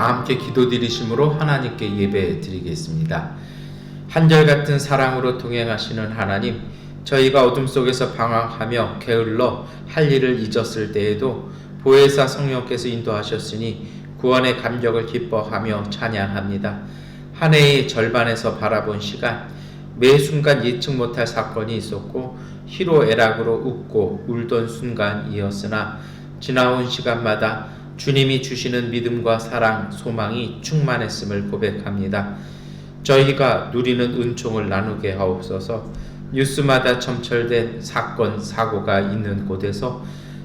함께 기도드리심으로 하나님께 예배 드리겠습니다. 한결같은 사랑으로 동행하시는 하나님, 저희가 어둠 속에서 방황하며 게을러 할 일을 잊었을 때에도 보혜사 성령께서 인도하셨으니 구원의 감격을 기뻐하며 찬양합니다. 한 해의 절반에서 바라본 시간, 매 순간 예측 못할 사건이 있었고 희로애락으로 웃고 울던 순간이었으나 지나온 시간마다 주님이 주시는 믿음과 사랑, 소망이 충만했음을 고백합니다. 저희가 누리는 은총을 나누게 하옵소서. 뉴스마다 점철된 사건, 사고가 있는 곳에서,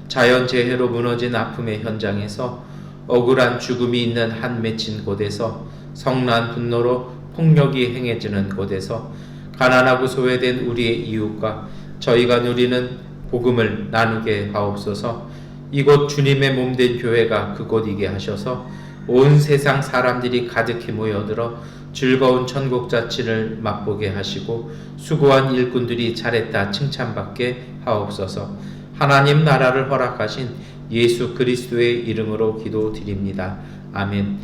자연재해로 무너진 아픔의 현장에서, 억울한 죽음이 있는 한 맺힌 곳에서, 성난 분노로 폭력이 행해지는 곳에서, 가난하고 소외된 우리의 이웃과 저희가 누리는 복음을 나누게 하옵소서. 이곳 주님의 몸된 교회가 그곳이게 하셔서 온 세상 사람들이 가득히 모여들어 즐거운 천국 자취를 맛보게 하시고 수고한 일꾼들이 잘했다 칭찬받게 하옵소서. 하나님 나라를 허락하신 예수 그리스도의 이름으로 기도드립니다. 아멘.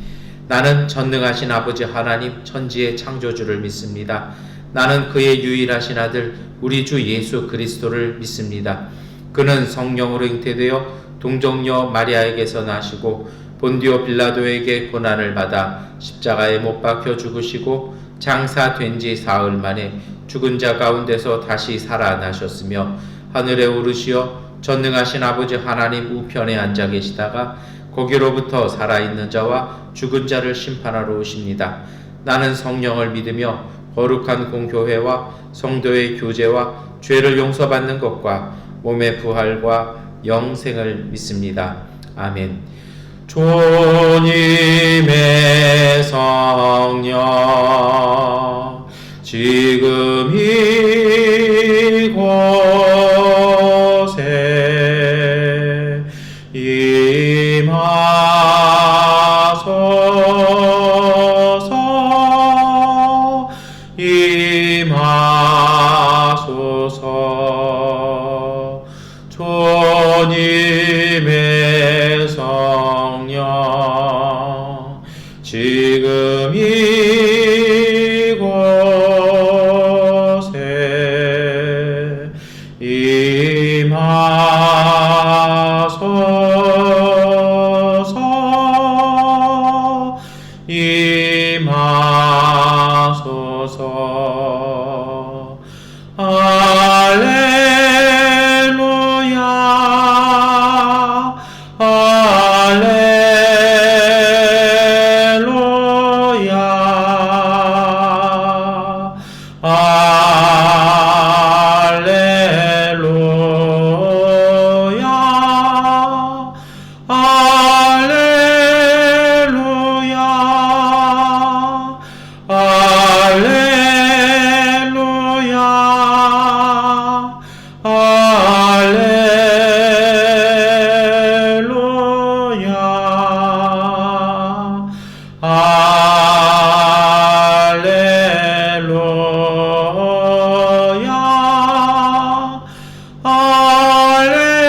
나는 전능하신 아버지 하나님 천지의 창조주를 믿습니다. 나는 그의 유일하신 아들 우리 주 예수 그리스도를 믿습니다. 그는 성령으로 잉태되어 동정녀 마리아에게서 나시고 본디오 빌라도에게 고난을 받아 십자가에 못 박혀 죽으시고 장사된 지 사흘 만에 죽은 자 가운데서 다시 살아나셨으며 하늘에 오르시어 전능하신 아버지 하나님 우편에 앉아 계시다가 거기로부터 살아있는 자와 죽은 자를 심판하러 오십니다. 나는 성령을 믿으며 거룩한 공교회와 성도의 교제와 죄를 용서받는 것과 몸의 부활과 영생을 믿습니다. 아멘. 주님의 성령 지금 이곳에 임하소서. 주님의 성령 지금 이곳에 임하소서. 할렐루야, 할렐루야, 할렐루야,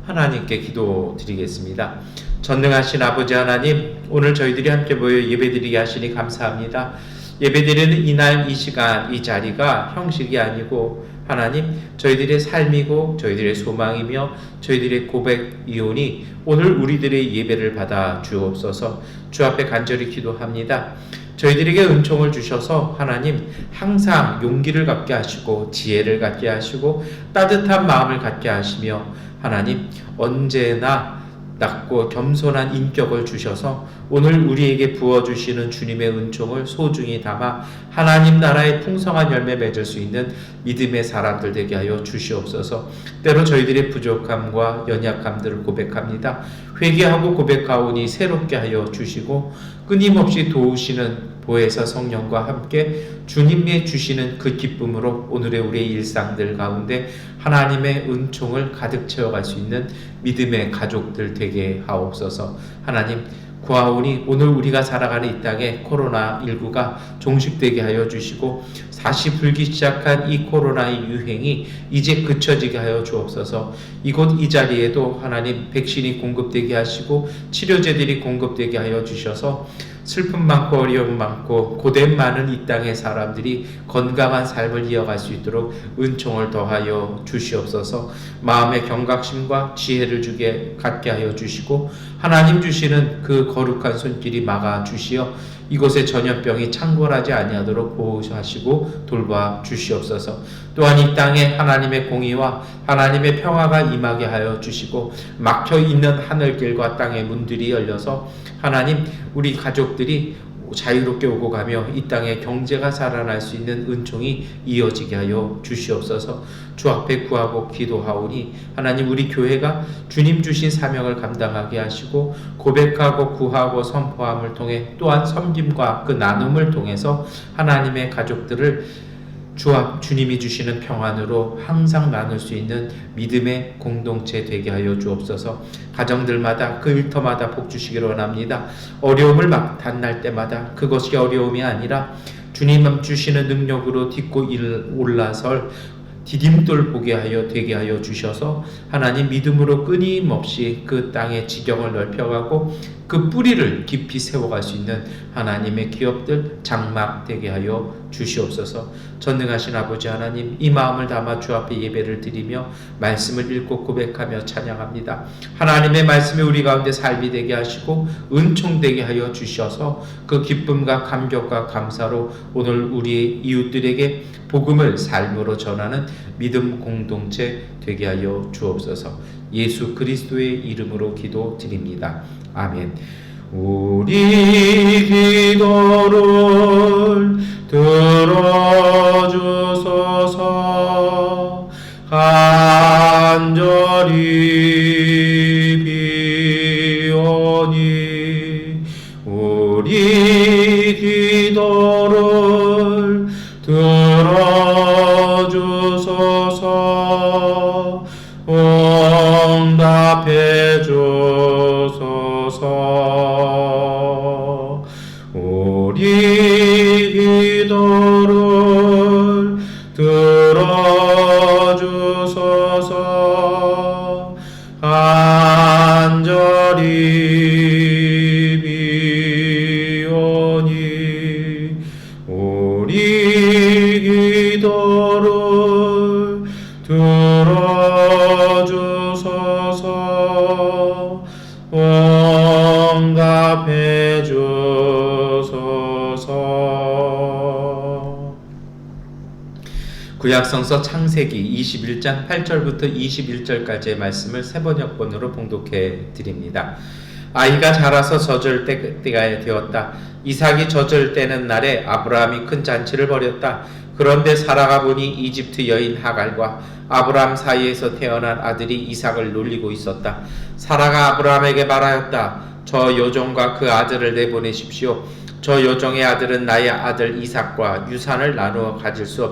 하나님께 기도드리겠습니다. 전능하신 아버지 하나님, 오늘 저희들이 함께 모여 예배드리게 하시니 감사합니다. 예배드리는 이날, 이 시간, 이 자리가 형식이 아니고 하나님, 저희들의 삶이고 저희들의 소망이며 저희들의 고백이오니 오늘 우리들의 예배를 받아 주옵소서. 주 앞에 간절히 기도합니다. 저희들에게 은총을 주셔서 하나님 항상 용기를 갖게 하시고 지혜를 갖게 하시고 따뜻한 마음을 갖게 하시며 하나님 언제나 낮고 겸손한 인격을 주셔서 오늘 우리에게 부어주시는 주님의 은총을 소중히 담아 하나님 나라의 풍성한 열매 맺을 수 있는 믿음의 사람들 되게 하여 주시옵소서. 때로 저희들의 부족함과 연약함들을 고백합니다. 회개하고 고백하오니 새롭게 하여 주시고 끊임없이 도우시는 보혜사 성령과 함께 주님이 주시는 그 기쁨으로 오늘의 우리의 일상들 가운데 하나님의 은총을 가득 채워갈 수 있는 믿음의 가족들 되게 하옵소서. 하나님 구하오니 오늘 우리가 살아가는 이 땅에 코로나19가 종식되게 하여 주시고 다시 불기 시작한 이 코로나의 유행이 이제 그쳐지게 하여 주옵소서. 이곳 이 자리에도 하나님 백신이 공급되게 하시고 치료제들이 공급되게 하여 주셔서 슬픔 많고 어려움 많고 고된 많은 이 땅의 사람들이 건강한 삶을 이어갈 수 있도록 은총을 더하여 주시옵소서. 마음의 경각심과 지혜를 갖게 하여 주시고 하나님 주시는 그 거룩한 손길이 막아 주시어 이곳에 전염병이 창궐하지 아니하도록 보호하시고 돌봐 주시옵소서. 또한 이 땅에 하나님의 공의와 하나님의 평화가 임하게 하여 주시고 막혀있는 하늘길과 땅의 문들이 열려서 하나님 우리 가족들이 자유롭게 오고 가며 이 땅의 경제가 살아날 수 있는 은총이 이어지게 하여 주시옵소서. 주 앞에 구하고 기도하오니 하나님 우리 교회가 주님 주신 사명을 감당하게 하시고 고백하고 구하고 선포함을 통해 또한 섬김과 그 나눔을 통해서 하나님의 가족들을 주님이 주시는 평안으로 항상 나눌 수 있는 믿음의 공동체 되게 하여 주옵소서. 가정들마다 그 일터마다 복 주시기를 원합니다. 어려움을 만날 때마다 그것이 어려움이 아니라 주님 주시는 능력으로 딛고 올라설 디딤돌 되게 하여 주셔서 하나님 믿음으로 끊임없이 그 땅의 지경을 넓혀가고 그 뿌리를 깊이 세워갈 수 있는 하나님의 기업들 장막 되게 하여 주시옵소서. 전능하신 아버지 하나님, 이 마음을 담아 주 앞에 예배를 드리며 말씀을 읽고 고백하며 찬양합니다. 하나님의 말씀이 우리 가운데 삶이 되게 하시고 은총 되게 하여 주셔서 그 기쁨과 감격과 감사로 오늘 우리 이웃들에게 복음을 삶으로 전하는 믿음 공동체 되게 하여 주옵소서. 예수 그리스도의 이름으로 기도드립니다. 아멘. 우리 기도를 들어주소서. 간절히 비오니 우리 기도를 들어주소서. 응답해 주소서. 우리 기도를 들어주소서. 간절히 비오니 우리 기도를 들어주소서. 응답해 주소서. 구약성서 창세기 21장 8절부터 21절까지의 말씀을 세번역번으로 봉독해 드립니다. 아이가 자라서 젖을 때가 되었다. 이삭이 젖을 때는 날에 아브라함이 큰 잔치를 벌였다. 그런데 사라가 보니 이집트 여인 하갈과 아브라함 사이에서 태어난 아들이 이삭을 놀리고 있었다. 사라가 아브라함에게 말하였다. 저 여종과 그 아들을 내보내십시오. 저 여종의 아들은 나의 아들 이삭과 유산을 나누어 가질 수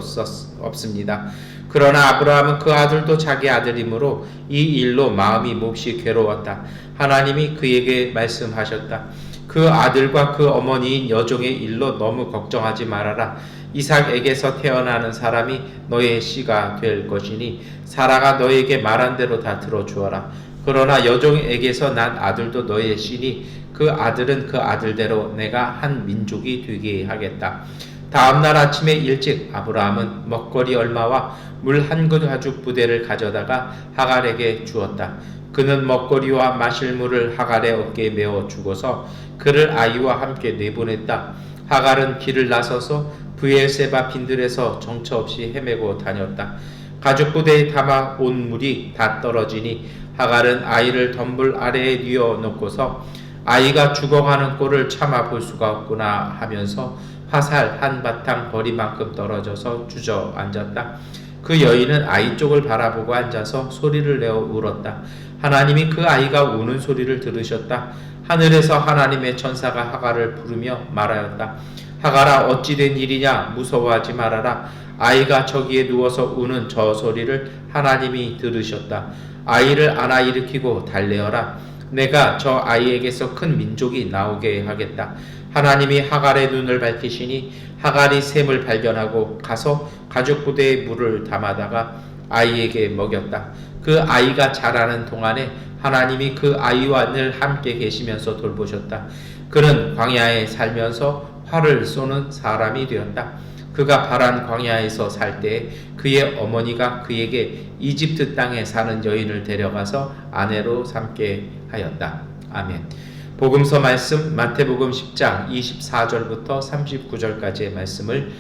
없습니다. 그러나 아브라함은 그 아들도 자기 아들이므로 이 일로 마음이 몹시 괴로웠다. 하나님이 그에게 말씀하셨다. 그 아들과 그 어머니인 여종의 일로 너무 걱정하지 말아라. 이삭에게서 태어나는 사람이 너의 씨가 될 것이니 사라가 너에게 말한 대로 다 들어주어라. 그러나 여종에게서 난 아들도 너의 씨니 그 아들은 그 아들대로 내가 한 민족이 되게 하겠다. 다음날 아침에 일찍 아브라함은 먹거리 얼마와 물 한 가죽 부대를 가져다가 하갈에게 주었다. 그는 먹거리와 마실 물을 하갈의 어깨에 메어 주고서 그를 아이와 함께 내보냈다. 하갈은 길을 나서서 브엘세바 빈들에서 정처 없이 헤매고 다녔다. 가죽 부대에 담아 온 물이 다 떨어지니 하갈은 아이를 덤불 아래에 뉘어 놓고서 아이가 죽어가는 꼴을 참아 볼 수가 없구나 하면서 화살 한 바탕 버리만큼 떨어져서 주저앉았다. 그 여인은 아이 쪽을 바라보고 앉아서 소리를 내어 울었다. 하나님이 그 아이가 우는 소리를 들으셨다. 하늘에서 하나님의 천사가 하갈을 부르며 말하였다. 하갈아, 어찌 된 일이냐? 무서워하지 말아라. 아이가 저기에 누워서 우는 저 소리를 하나님이 들으셨다. 아이를 안아 일으키고 달래어라. 내가 저 아이에게서 큰 민족이 나오게 하겠다. 하나님이 하갈의 눈을 밝히시니 하갈이 샘을 발견하고 가서 가죽 부대에 물을 담아다가 아이에게 먹였다. 그 아이가 자라는 동안에 하나님이 그 아이와 늘 함께 계시면서 돌보셨다. 그는 광야에 살면서 활을 쏘는 사람이 되었다. 그가 파란 광야에서 살 때에 그의 어머니가 그에게 이집트 땅에 사는 여인을 데려가서 아내로 삼게 하였다. 아멘. 복음서 말씀 마태복음 10장 24절부터 39절까지의 말씀을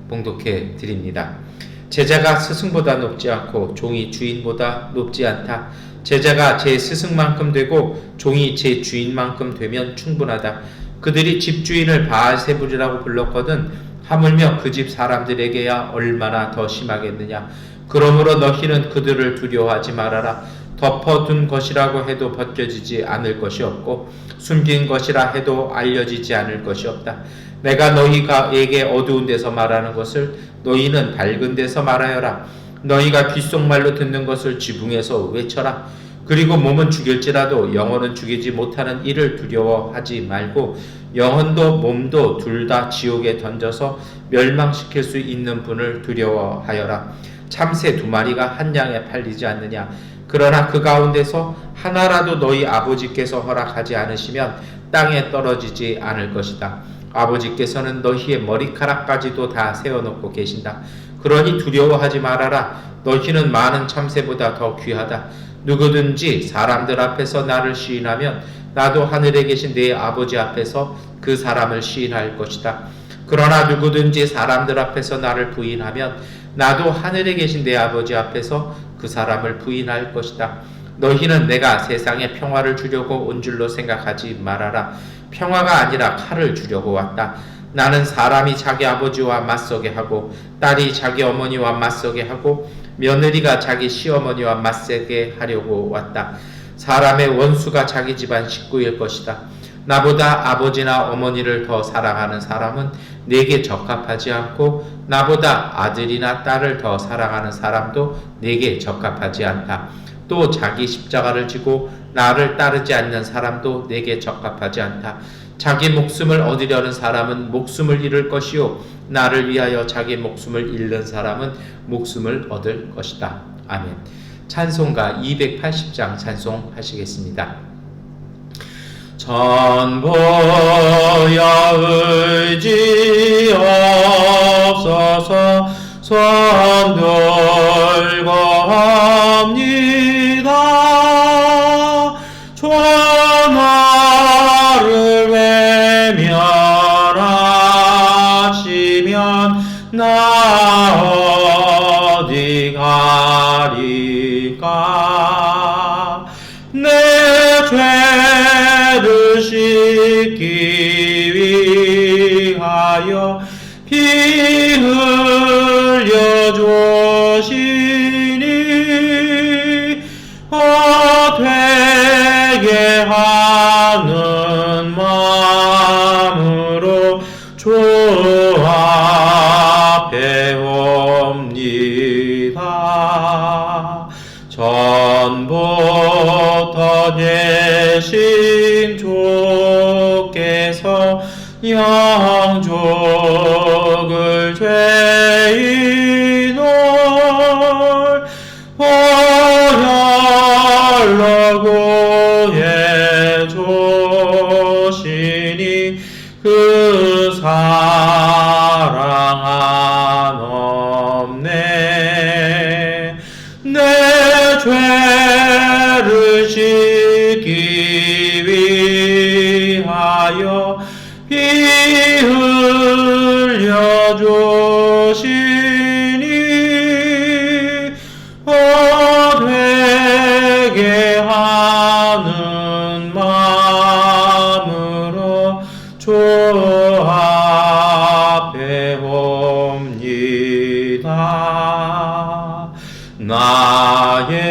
봉독해 드립니다. 제자가 스승보다 높지 않고 종이 주인보다 높지 않다. 제자가 제 스승만큼 되고 종이 제 주인만큼 되면 충분하다. 그들이 집주인을 바알세불이라고 불렀거든 하물며 그 집 사람들에게야 얼마나 더 심하겠느냐. 그러므로 너희는 그들을 두려워하지 말아라. 덮어둔 것이라고 해도 벗겨지지 않을 것이 없고 숨긴 것이라 해도 알려지지 않을 것이 없다. 내가 너희에게 어두운 데서 말하는 것을 너희는 밝은 데서 말하여라. 너희가 귓속말로 듣는 것을 지붕에서 외쳐라. 그리고 몸은 죽일지라도 영혼은 죽이지 못하는 이를 두려워하지 말고 영혼도 몸도 둘 다 지옥에 던져서 멸망시킬 수 있는 분을 두려워하여라. 참새 2마리가 한 양에 팔리지 않느냐. 그러나 그 가운데서 하나라도 너희 아버지께서 허락하지 않으시면 땅에 떨어지지 않을 것이다. 아버지께서는 너희의 머리카락까지도 다 세워놓고 계신다. 그러니 두려워하지 말아라. 너희는 많은 참새보다 더 귀하다. 누구든지 사람들 앞에서 나를 시인하면 나도 하늘에 계신 내 아버지 앞에서 그 사람을 시인할 것이다. 그러나 누구든지 사람들 앞에서 나를 부인하면 나도 하늘에 계신 내 아버지 앞에서 그 사람을 부인할 것이다. 너희는 내가 세상에 평화를 주려고 온 줄로 생각하지 말아라. 평화가 아니라 칼을 주려고 왔다. 나는 사람이 자기 아버지와 맞서게 하고 딸이 자기 어머니와 맞서게 하고 며느리가 자기 시어머니와 맞서게 하려고 왔다. 사람의 원수가 자기 집안 식구일 것이다. 나보다 아버지나 어머니를 더 사랑하는 사람은 내게 적합하지 않고 나보다 아들이나 딸을 더 사랑하는 사람도 내게 적합하지 않다. 또 자기 십자가를 지고 나를 따르지 않는 사람도 내게 적합하지 않다. 자기 목숨을 얻으려는 사람은 목숨을 잃을 것이요 나를 위하여 자기 목숨을 잃는 사람은 목숨을 얻을 것이다. 아멘. 찬송가 280장 찬송하시겠습니다. 전보야 의지없어서 손 들고 합니다. 전화를 외면하시면 나 어디 가리까. 내 죄를 씻기 위하여 피 흘려 주시니 되게 하는 마음으로 주 앞에 옵니다. 전부터 계신 주께서 양족을 죄인을 보혈로 구해 주시니 그 사랑 한없네. 내 죄를 씻기 위하여 피 흘려 주시니 되게 하는 마음으로 주 앞에 옵니다. 나의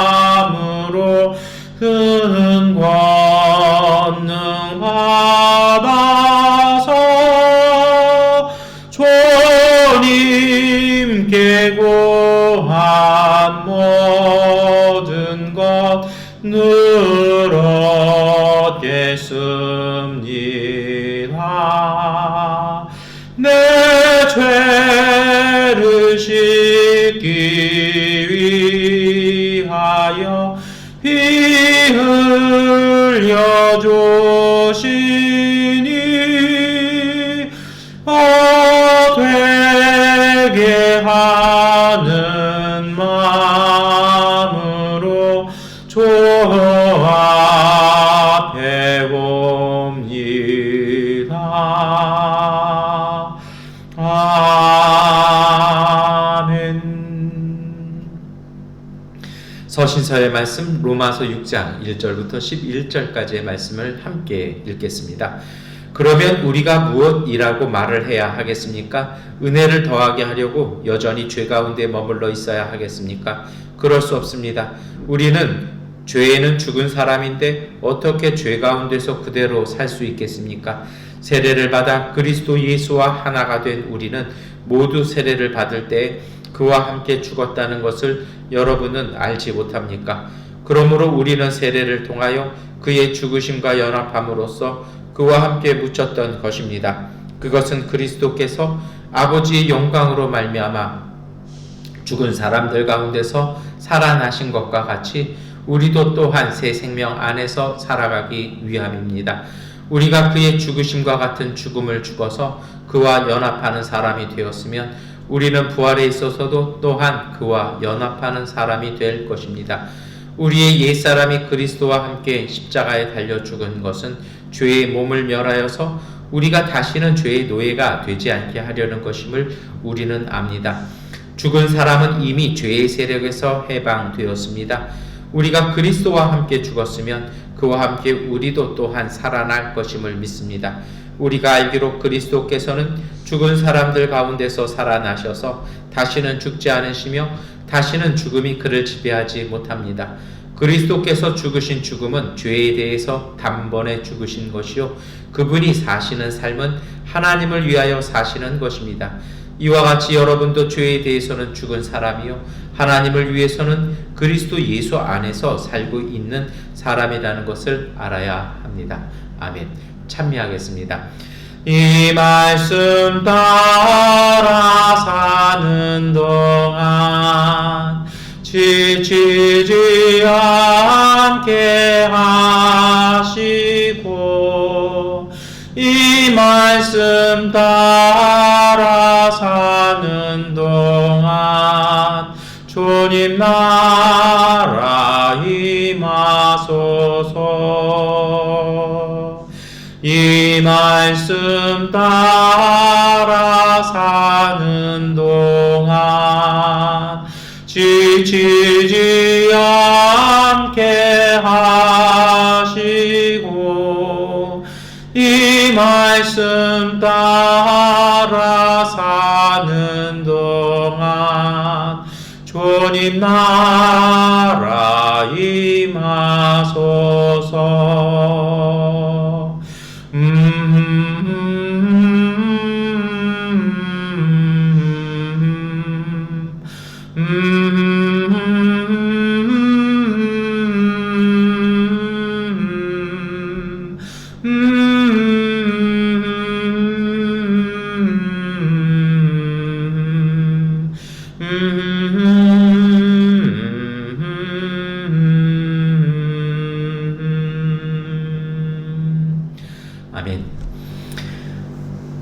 의지함으로 큰 권능 받아서 주님께 구한 받았습니다. 내 죄를 씻기 위하여 피 흘려 주시니 되게 하는 마음으로 주 앞에 옵니다. 아멘. 서신서의 말씀 로마서 6장 1절부터 11절까지의 말씀을 함께 읽겠습니다. 그러면 우리가 무엇이라고 말을 해야 하겠습니까? 은혜를 더하게 하려고 여전히 죄 가운데 머물러 있어야 하겠습니까? 그럴 수 없습니다. 우리는 죄에는 죽은 사람인데 어떻게 죄 가운데서 그대로 살 수 있겠습니까? 세례를 받아 그리스도 예수와 하나가 된 우리는 모두 세례를 받을 때 그와 함께 죽었다는 것을 여러분은 알지 못합니까? 그러므로 우리는 세례를 통하여 그의 죽으심과 연합함으로써 그와 함께 묻혔던 것입니다. 그것은 그리스도께서 아버지의 영광으로 말미암아 죽은 사람들 가운데서 살아나신 것과 같이 우리도 또한 새 생명 안에서 살아가기 위함입니다. 우리가 그의 죽으심과 같은 죽음을 죽어서 그와 연합하는 사람이 되었으면 우리는 부활에 있어서도 또한 그와 연합하는 사람이 될 것입니다. 우리의 옛사람이 그리스도와 함께 십자가에 달려 죽은 것은 죄의 몸을 멸하여서 우리가 다시는 죄의 노예가 되지 않게 하려는 것임을 우리는 압니다. 죽은 사람은 이미 죄의 세력에서 해방되었습니다. 우리가 그리스도와 함께 죽었으면 그와 함께 우리도 또한 살아날 것임을 믿습니다. 우리가 알기로 그리스도께서는 죽은 사람들 가운데서 살아나셔서 다시는 죽지 않으시며 다시는 죽음이 그를 지배하지 못합니다. 그리스도께서 죽으신 죽음은 죄에 대해서 단번에 죽으신 것이요 그분이 사시는 삶은 하나님을 위하여 사시는 것입니다. 이와 같이 여러분도 죄에 대해서는 죽은 사람이요 하나님을 위해서는 그리스도 예수 안에서 살고 있는 사람이라는 것을 알아야 합니다. 아멘. 참여하겠습니다. 이 말씀 따라 사는 동안 지치지 않게 하시고 이 말씀 따라 사는 동안 주님 나라 임하소서. 이 말씀 따라 사는 동안 지치지 않게 하시고 이 말씀 따라 사는 동안 주님 나라 임하소서. 아멘.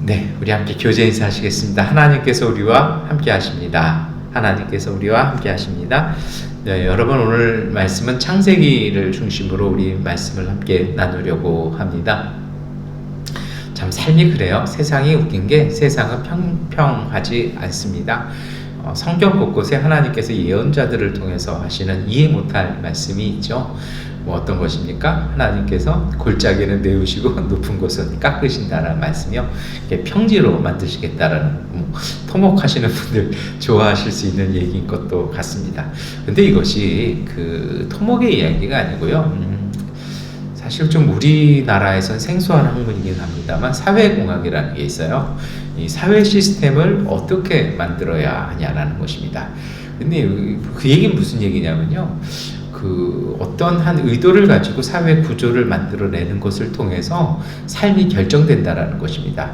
네, 우리 함께 교제 인사하시겠습니다. 하나님께서 우리와 함께 하십니다. 하나님께서 우리와 함께 하십니다. 네, 여러분 오늘 말씀은 창세기를 중심으로 우리 말씀을 함께 나누려고 합니다. 참 삶이 그래요. 세상이 웃긴 게 세상은 평평하지 않습니다. 성경 곳곳에 하나님께서 예언자들을 통해서 하시는 이해 못할 말씀이 있죠. 뭐 어떤 것입니까? 하나님께서 골짜기는 내우시고 높은 곳은 깎으신다는 말씀이요. 평지로 만드시겠다라는 토목하시는 분들 좋아하실 수 있는 얘기인 것도 같습니다. 근데 이것이 그 토목의 이야기가 아니고요. 사실 좀 우리나라에선 생소한 학문이긴 합니다만 사회공학이라는 게 있어요. 이 사회 시스템을 어떻게 만들어야 하냐라는 것입니다. 근데 그 얘기는 무슨 얘기냐면요. 그 그 어떤 한 의도를 가지고 사회 구조를 만들어내는 것을 통해서 삶이 결정된다라는 것입니다.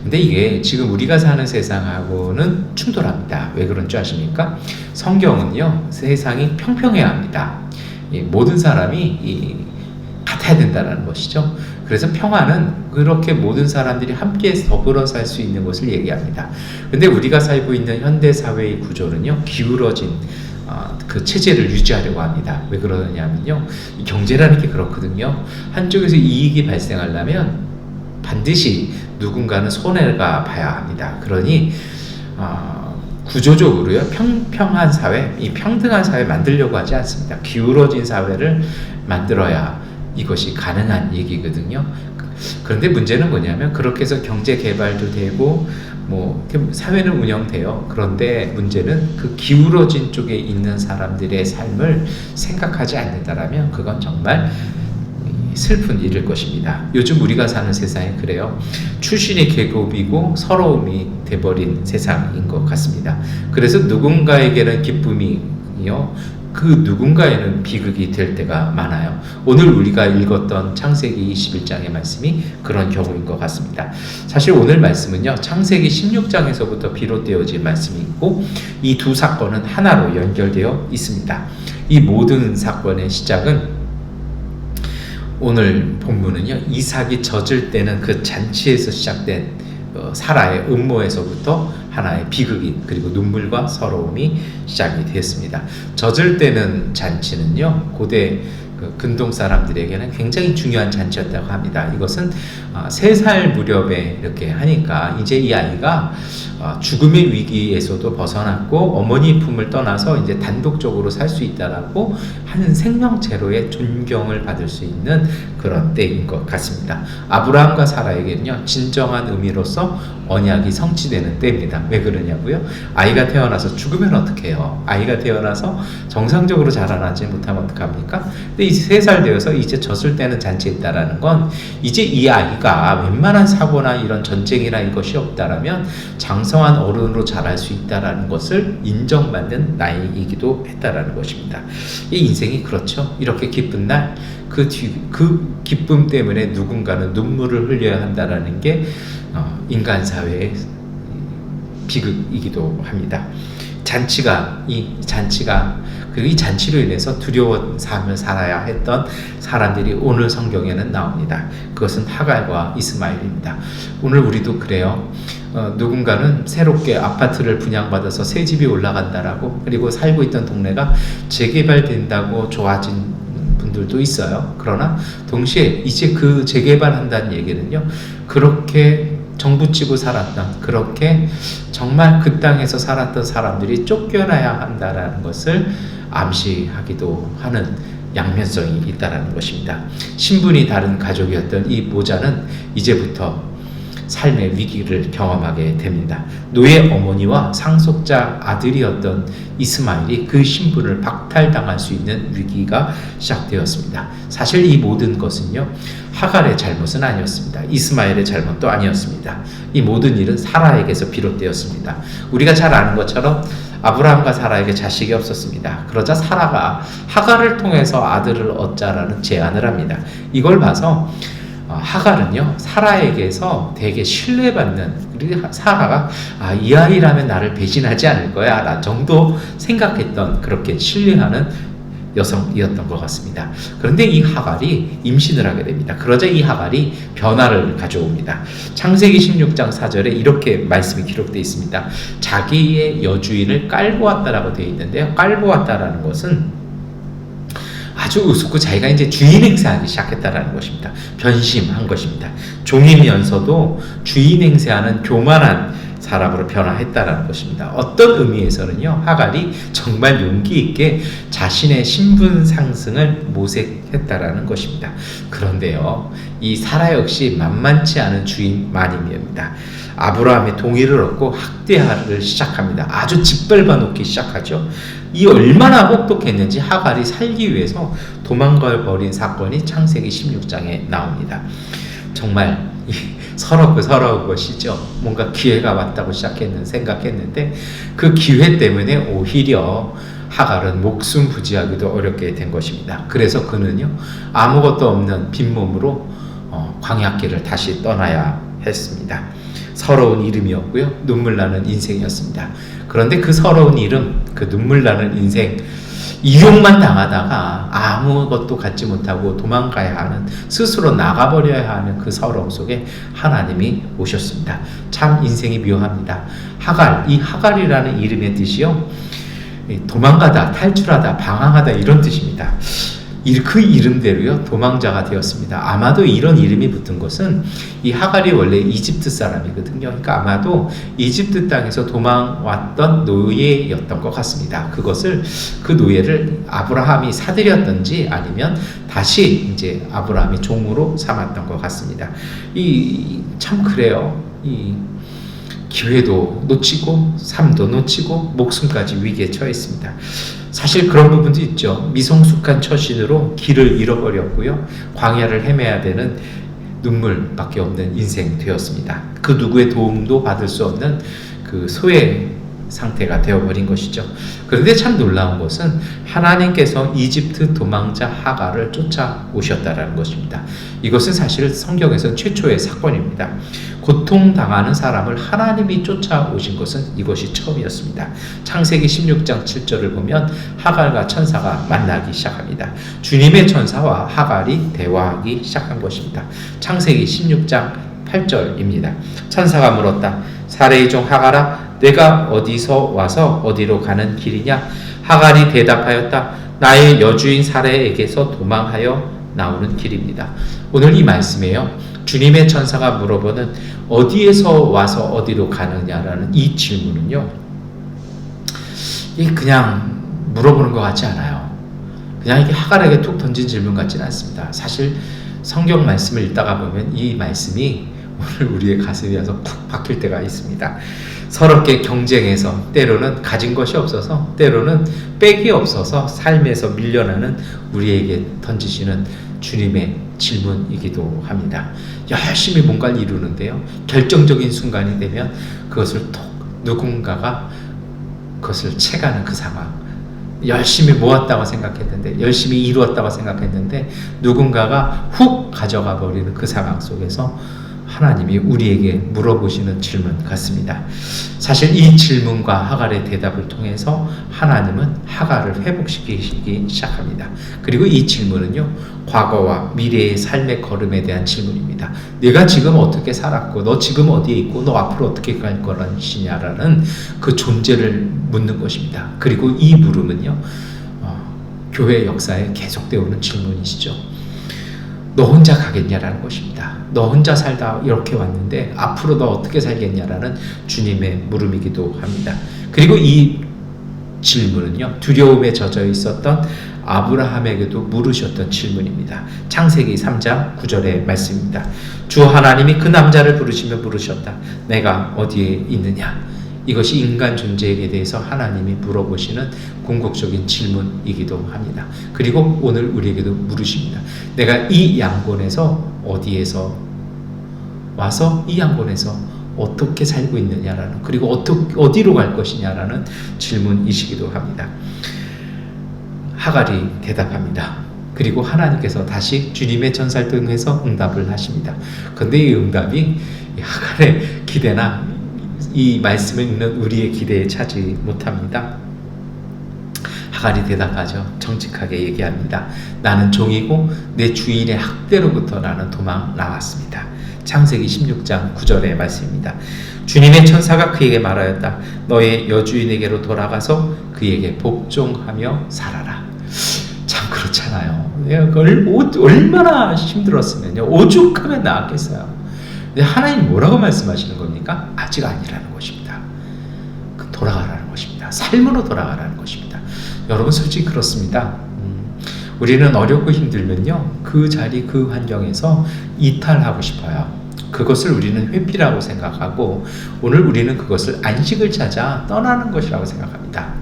근데 이게 지금 우리가 사는 세상하고는 충돌합니다. 왜 그런 줄 아십니까? 성경은요, 세상이 평평해야 합니다. 모든 사람이 같아야 된다는 것이죠. 그래서 평화는 그렇게 모든 사람들이 함께 더불어 살 수 있는 것을 얘기합니다. 근데 우리가 살고 있는 현대 사회의 구조는요, 기울어진 그 체제를 유지하려고 합니다. 왜 그러냐면요, 경제라는 게 그렇거든요. 한쪽에서 이익이 발생하려면 반드시 누군가는 손해가 봐야 합니다. 그러니 구조적으로요, 평평한 사회, 이 평등한 사회 만들려고 하지 않습니다. 기울어진 사회를 만들어야 이것이 가능한 얘기거든요. 그런데 문제는 뭐냐면, 그렇게 해서 경제 개발도 되고 뭐 사회는 운영돼요. 그런데 문제는 그 기울어진 쪽에 있는 사람들의 삶을 생각하지 않는다라면 그건 정말 슬픈 일일 것입니다. 요즘 우리가 사는 세상이 그래요. 출신이 계급이고 서러움이 돼버린 세상인 것 같습니다. 그래서 누군가에게는 기쁨이요, 그 누군가에는 비극이 될 때가 많아요. 오늘 우리가 읽었던 창세기 21장의 말씀이 그런 경우인 것 같습니다. 사실 오늘 말씀은요, 창세기 16장에서부터 비롯되어진 말씀이고, 이 두 사건은 하나로 연결되어 있습니다. 이 모든 사건의 시작은, 오늘 본문은요, 이삭이 젖을 때는 그 잔치에서 시작된 사라의 음모에서부터 하나의 비극이, 그리고 눈물과 서러움이 시작이 되었습니다. 젖을 때는 잔치는요, 고대 근동 사람들에게는 굉장히 중요한 잔치였다고 합니다. 이것은 3살 무렵에 이렇게 하니까 이제 이 아이가 죽음의 위기에서도 벗어났고 어머니 품을 떠나서 이제 단독적으로 살 수 있다라고 하는 생명체로의 존경을 받을 수 있는 그런 때인 것 같습니다. 아브라함과 사라에게는요, 진정한 의미로서 언약이 성취되는 때입니다. 왜 그러냐고요? 아이가 태어나서 죽으면 어떻게 해요? 아이가 태어나서 정상적으로 자라나지 못하면 어떡합니까? 근데 이제 3살 되어서 이제 젖을 때는 잔치에 있다라는 건, 이제 이 아이가 웬만한 사고나 이런 전쟁이나 이것이 없다라면 장성한 어른으로 자랄 수 있다라는 것을 인정받는 나이이기도 했다라는 것입니다. 이 인생이 그렇죠. 이렇게 기쁜 날, 그 기쁨 때문에 누군가는 눈물을 흘려야 한다라는 게 인간 사회의 비극이기도 합니다. 그리고 이 잔치로 인해서 두려운 삶을 살아야 했던 사람들이 오늘 성경에는 나옵니다. 그것은 하갈과 이스마엘입니다. 오늘 우리도 그래요. 누군가는 새롭게 아파트를 분양받아서 새 집이 올라간다라고, 그리고 살고 있던 동네가 재개발된다고 좋아진 분들도 있어요. 그러나 동시에 이제 그 재개발한다는 얘기는요, 그렇게 정부 치고 살았던, 그렇게 정말 그 땅에서 살았던 사람들이 쫓겨나야 한다라는 것을 암시하기도 하는 양면성이 있다라는 것입니다. 신분이 다른 가족이었던 이 모자는 이제부터 삶의 위기를 경험하게 됩니다. 노예 어머니와 상속자 아들이었던 이스마엘이 그 신분을 박탈당할 수 있는 위기가 시작되었습니다. 사실 이 모든 것은요, 하갈의 잘못은 아니었습니다. 이스마엘의 잘못도 아니었습니다. 이 모든 일은 사라에게서 비롯되었습니다. 우리가 잘 아는 것처럼 아브라함과 사라에게 자식이 없었습니다. 그러자 사라가 하갈을 통해서 아들을 얻자라는 제안을 합니다. 이걸 봐서 하갈은요, 사라에게서 되게 신뢰받는, 그리고 사라가 이 아이라면 나를 배신하지 않을 거야 라는 정도 생각했던, 그렇게 신뢰하는 여성이었던 것 같습니다. 그런데 이 하갈이 임신을 하게 됩니다. 그러자 이 하갈이 변화를 가져옵니다. 창세기 16장 4절에 이렇게 말씀이 기록되어 있습니다. 자기의 여주인을 깔고 왔다라고 되어 있는데요, 깔고 왔다라는 것은 아주 우습고 자기가 이제 주인 행세하기 시작했다라는 것입니다. 변심한 것입니다. 종이면서도 주인 행세하는 교만한 사람으로 변화했다라는 것입니다. 어떤 의미에서는요, 하갈이 정말 용기 있게 자신의 신분 상승을 모색했다라는 것입니다. 그런데요, 이 사라 역시 만만치 않은 주인 마님입니다. 아브라함의 동의를 얻고 학대하를 시작합니다. 아주 짓밟아 놓기 시작하죠. 이 얼마나 혹독했는지 하갈이 살기 위해서 도망가 버린 사건이 창세기 16장에 나옵니다. 정말 서러운 것이죠. 뭔가 기회가 왔다고 생각했는데 그 기회 때문에 오히려 하갈은 목숨 부지하기도 어렵게 된 것입니다. 그래서 그는요 아무것도 없는 빈몸으로 광야길을 다시 떠나야 했습니다. 서러운 이름이었고요, 눈물 나는 인생이었습니다. 그런데 그 서러운 이름, 그 눈물 나는 인생, 이용만 당하다가 아무것도 갖지 못하고 도망가야 하는, 스스로 나가버려야 하는 그 서러움 속에 하나님이 오셨습니다. 참 인생이 묘합니다. 하갈, 이 하갈이라는 이름의 뜻이요, 도망가다, 탈출하다, 방황하다 이런 뜻입니다. 그 이름대로요 도망자가 되었습니다. 아마도 이런 이름이 붙은 것은 이 하갈이 원래 이집트 사람이거든요. 그러니까 아마도 이집트 땅에서 도망왔던 노예였던 것 같습니다. 그 노예를 아브라함이 사들였던지 아니면 다시 이제 아브라함이 종으로 삼았던 것 같습니다. 참 그래요. 기회도 놓치고 삶도 놓치고 목숨까지 위기에 처했습니다. 사실 그런 부분도 있죠. 미성숙한 처신으로 길을 잃어버렸고요, 광야를 헤매야 되는 눈물밖에 없는 인생 되었습니다. 그 누구의 도움도 받을 수 없는 그 소외 상태가 되어버린 것이죠. 그런데 참 놀라운 것은 하나님께서 이집트 도망자 하갈을 쫓아오셨다라는 것입니다. 이것은 사실 성경에서 최초의 사건입니다. 고통당하는 사람을 하나님이 쫓아오신 것은 이것이 처음이었습니다. 창세기 16장 7절을 보면 하갈과 천사가 만나기 시작합니다. 주님의 천사와 하갈이 대화하기 시작한 것입니다. 창세기 16장 8절입니다. 천사가 물었다. 사레의 종 하갈아, 내가 어디서 와서 어디로 가는 길이냐? 하갈이 대답하였다. 나의 여주인 사레에게서 도망하여 나오는 길입니다. 오늘 이 말씀에요, 주님의 천사가 물어보는 어디에서 와서 어디로 가느냐라는 이 질문은요, 그냥 물어보는 것 같지 않아요. 그냥 이게 하갈에게 툭 던진 질문 같지는 않습니다. 사실 성경 말씀을 읽다가 보면 이 말씀이 오늘 우리의 가슴에 와서 푹 박힐 때가 있습니다. 서럽게 경쟁해서, 때로는 가진 것이 없어서, 때로는 빽이 없어서 삶에서 밀려나는 우리에게 던지시는 주님의 질문이기도 합니다. 열심히 뭔가를 이루는데요, 결정적인 순간이 되면 그것을 누군가가 그것을 채가는 그 상황, 열심히 모았다고 생각했는데, 열심히 이루었다고 생각했는데 누군가가 훅 가져가 버리는 그 상황 속에서 하나님이 우리에게 물어보시는 질문 같습니다. 사실 이 질문과 하갈의 대답을 통해서 하나님은 하갈을 회복시키기 시작합니다. 그리고 이 질문은요, 과거와 미래의 삶의 걸음에 대한 질문입니다. 내가 지금 어떻게 살았고, 너 지금 어디에 있고, 너 앞으로 어떻게 갈 것이냐라는 그 존재를 묻는 것입니다. 그리고 이 물음은요, 교회 역사에 계속되어 오는 질문이시죠. 너 혼자 가겠냐라는 것입니다. 너 혼자 살다 이렇게 왔는데 앞으로 너 어떻게 살겠냐라는 주님의 물음이기도 합니다. 그리고 이 질문은요, 두려움에 젖어 있었던 아브라함에게도 물으셨던 질문입니다. 창세기 3장 9절의 말씀입니다. 주 하나님이 그 남자를 부르시며 물으셨다. 내가 어디에 있느냐? 이것이 인간 존재에 대해서 하나님이 물어보시는 궁극적인 질문이기도 합니다. 그리고 오늘 우리에게도 물으십니다. 내가 이 양곤에서 어디에서 와서 이 양곤에서 어떻게 살고 있느냐라는, 그리고 어디로 갈 것이냐라는 질문이시기도 합니다. 하갈이 대답합니다. 그리고 하나님께서 다시 주님의 천사를 통해서 응답을 하십니다. 그런데 이 응답이 하갈의 기대나 이 말씀을 읽는 우리의 기대에 차지 못합니다. 하갈이 대답하죠. 정직하게 얘기합니다. 나는 종이고 내 주인의 학대로부터 나는 도망 나왔습니다. 창세기 16장 9절의 말씀입니다. 주님의 천사가 그에게 말하였다. 너의 여주인에게로 돌아가서 그에게 복종하며 살아라. 참 그렇잖아요. 얼마나 힘들었으면요, 오죽하면 나았겠어요. 근데 하나님 뭐라고 말씀하시는 겁니까? 아직 아니라는 것입니다. 돌아가라는 것입니다. 삶으로 돌아가라는 것입니다. 여러분, 솔직히 그렇습니다. 우리는 어렵고 힘들면요, 그 자리, 그 환경에서 이탈하고 싶어요. 그것을 우리는 회피라고 생각하고, 오늘 우리는 그것을 안식을 찾아 떠나는 것이라고 생각합니다.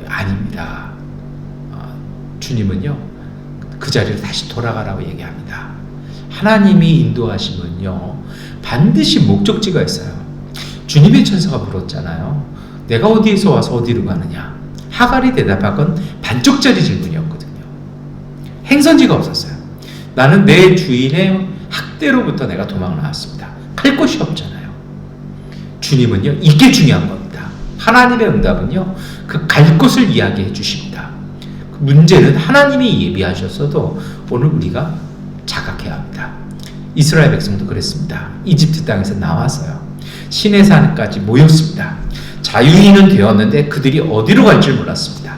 아닙니다. 주님은요, 그 자리로 다시 돌아가라고 얘기합니다. 하나님이 인도하시면요, 반드시 목적지가 있어요. 주님의 천사가 물었잖아요. 내가 어디에서 와서 어디로 가느냐? 하갈이 대답한 건 반쪽짜리 질문이었거든요. 행선지가 없었어요. 나는 내 주인의 학대로부터 내가 도망을 나왔습니다. 갈 곳이 없잖아요. 주님은요, 이게 중요한 겁니다. 하나님의 응답은요, 그 갈 곳을 이야기해 주십니다. 문제는 하나님이 예비하셨어도 오늘 우리가 자각해야 합니다. 이스라엘 백성도 그랬습니다. 이집트 땅에서 나와서요, 시내산까지 모였습니다. 자유인은 되었는데 그들이 어디로 갈 줄 몰랐습니다.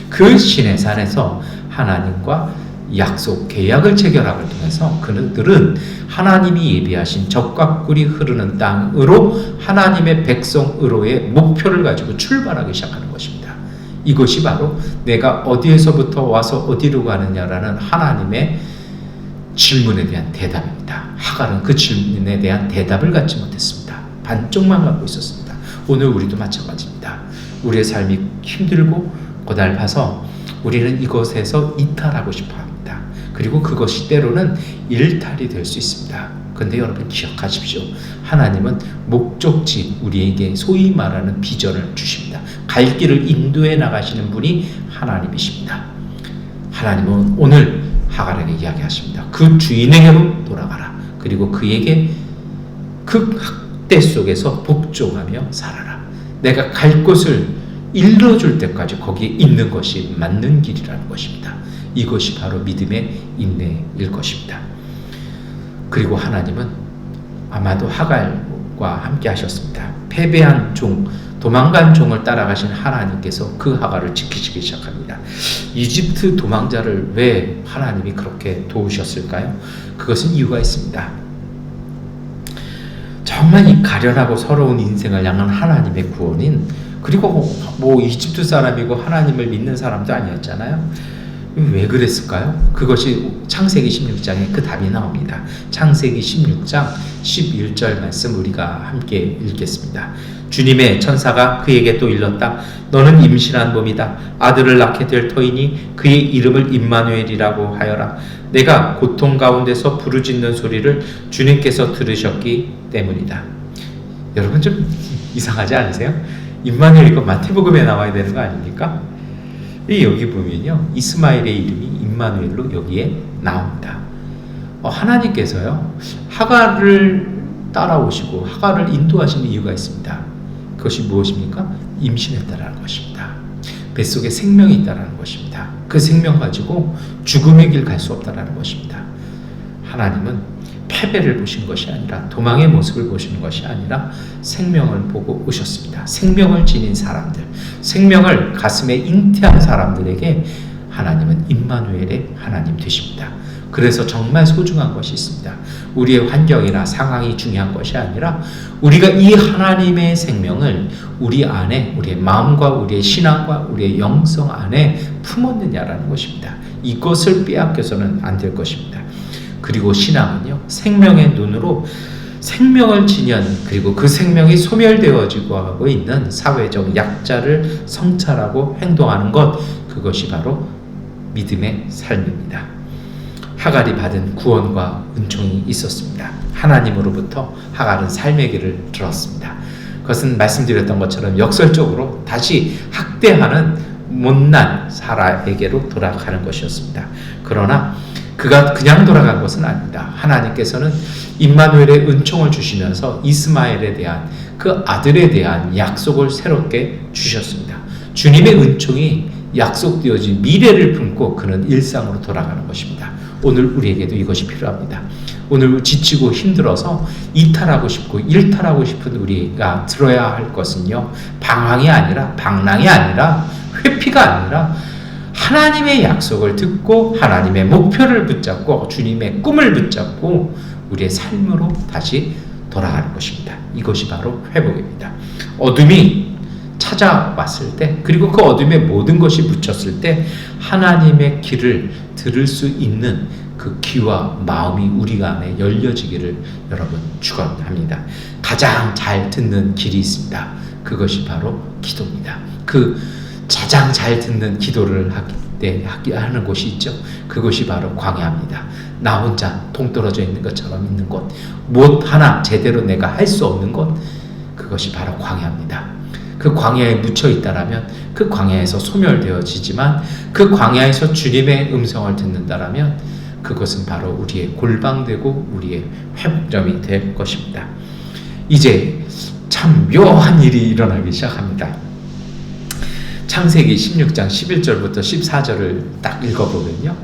그 시내산에서 하나님과 약속, 계약을 체결함을 통해서 그들은 하나님이 예비하신 젖과 꿀이 흐르는 땅으로 하나님의 백성으로의 목표를 가지고 출발하기 시작하는 것입니다. 이것이 바로 내가 어디에서부터 와서 어디로 가느냐라는 하나님의 질문에 대한 대답입니다. 하갈은 그 질문에 대한 대답을 갖지 못했습니다. 반쪽만 갖고 있었습니다. 오늘 우리도 마찬가지입니다. 우리의 삶이 힘들고 고달파서 우리는 이것에서 이탈하고 싶어 합니다. 그리고 그것이 때로는 일탈이 될 수 있습니다. 그런데 여러분 기억하십시오. 하나님은 목적지, 우리에게 소위 말하는 비전을 주십니다. 갈 길을 인도해 나가시는 분이 하나님이십니다. 하나님은 오늘 하갈에게 이야기하십니다. 그 주인에게로 돌아가라. 그리고 그에게 그 학대 속에서 복종하며 살아라. 내가 갈 곳을 일러줄 때까지 거기에 있는 것이 맞는 길이라는 것입니다. 이것이 바로 믿음의 인내일 것입니다. 그리고 하나님은 아마도 하갈과 함께 하셨습니다. 패배한 종, 도망간 종을 따라가신 하나님께서 그 하갈을 지키시기 시작합니다. 이집트 도망자를 왜 하나님이 그렇게 도우셨을까요? 그것은 이유가 있습니다. 정말 이 가련하고 서러운 인생을 향한 하나님의 구원인, 그리고 뭐 이집트 사람이고 하나님을 믿는 사람도 아니었잖아요. 왜 그랬을까요? 그것이 창세기 16장에 그 답이 나옵니다. 창세기 16장 11절 말씀 우리가 함께 읽겠습니다. 주님의 천사가 그에게 또 일렀다. 너는 임신한 몸이다. 아들을 낳게 될 터이니 그의 이름을 임마누엘이라고 하여라. 내가 고통 가운데서 부르짖는 소리를 주님께서 들으셨기 때문이다. 여러분 좀 이상하지 않으세요? 임마누엘 이거 마태복음에 나와야 되는 거 아닙니까? 여기 보면요, 이스마엘의 이름이 임마누엘로 여기에 나옵니다. 하나님께서요, 하갈을 따라오시고 하갈을 인도하시는 이유가 있습니다. 그것이 무엇입니까? 임신했다라는 것입니다. 뱃속에 생명이 있다라는 것입니다. 그 생명 가지고 죽음의 길 갈 수 없다라는 것입니다. 하나님은 패배를 보신 것이 아니라, 도망의 모습을 보시는 것이 아니라 생명을 보고 오셨습니다. 생명을 지닌 사람들, 생명을 가슴에 잉태한 사람들에게 하나님은 임마누엘의 하나님 되십니다. 그래서 정말 소중한 것이 있습니다. 우리의 환경이나 상황이 중요한 것이 아니라 우리가 이 하나님의 생명을 우리 안에, 우리의 마음과 우리의 신앙과 우리의 영성 안에 품었느냐라는 것입니다. 이것을 빼앗겨서는 안 될 것입니다. 그리고 신앙은요, 생명의 눈으로 생명을 지년, 그리고 그 생명이 소멸되어지고 하고 있는 사회적 약자를 성찰하고 행동하는 것, 그것이 바로 믿음의 삶입니다. 하갈이 받은 구원과 은총이 있었습니다. 하나님으로부터 하갈은 삶의 길을 들었습니다. 그것은 말씀드렸던 것처럼 역설적으로 다시 학대하는 못난 사라에게로 돌아가는 것이었습니다. 그러나 그가 그냥 돌아간 것은 아닙니다. 하나님께서는 임마누엘의 은총을 주시면서 이스마엘에 대한, 그 아들에 대한 약속을 새롭게 주셨습니다. 주님의 은총이 약속되어진 미래를 품고 그는 일상으로 돌아가는 것입니다. 오늘 우리에게도 이것이 필요합니다. 오늘 지치고 힘들어서 이탈하고 싶고 일탈하고 싶은 우리가 들어야 할 것은요, 방황이 아니라, 방랑이 아니라, 회피가 아니라 하나님의 약속을 듣고 하나님의 목표를 붙잡고 주님의 꿈을 붙잡고 우리의 삶으로 다시 돌아가는 것입니다. 이것이 바로 회복입니다. 어둠이 찾아왔을 때, 그리고 그 어둠에 모든 것이 묻혔을 때 하나님의 길을 들을 수 있는 그 귀와 마음이 우리가 안에 열려지기를 여러분 축원합니다. 가장 잘 듣는 길이 있습니다. 그것이 바로 기도입니다. 그 가장 잘 듣는 기도를 하는 곳이 있죠. 그것이 바로 광야입니다. 나 혼자 동떨어져 있는 것처럼 있는 곳, 무엇 하나 제대로 내가 할 수 없는 곳, 그것이 바로 광야입니다. 그 광야에 묻혀 있다라면 그 광야에서 소멸되어지지만 그 광야에서 주님의 음성을 듣는다라면 그것은 바로 우리의 골방되고 우리의 회복점이 될 것입니다. 이제 참 묘한 일이 일어나기 시작합니다. 창세기 16장 11절부터 14절을 딱 읽어보면요,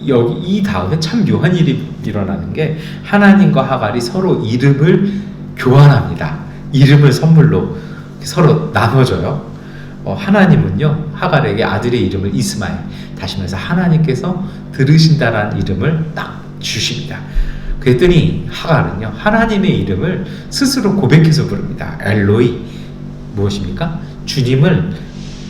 여기 이 다음에 참 묘한 일이 일어나는 게 하나님과 하갈이 서로 이름을 교환합니다. 이름을 선물로 서로 나눠줘요. 하나님은요 하갈에게 아들의 이름을 이스마엘, 다시 말해서 하나님께서 들으신다라는 이름을 딱 주십니다. 그랬더니 하갈은요 하나님의 이름을 스스로 고백해서 부릅니다. 엘로이, 무엇입니까? 주님을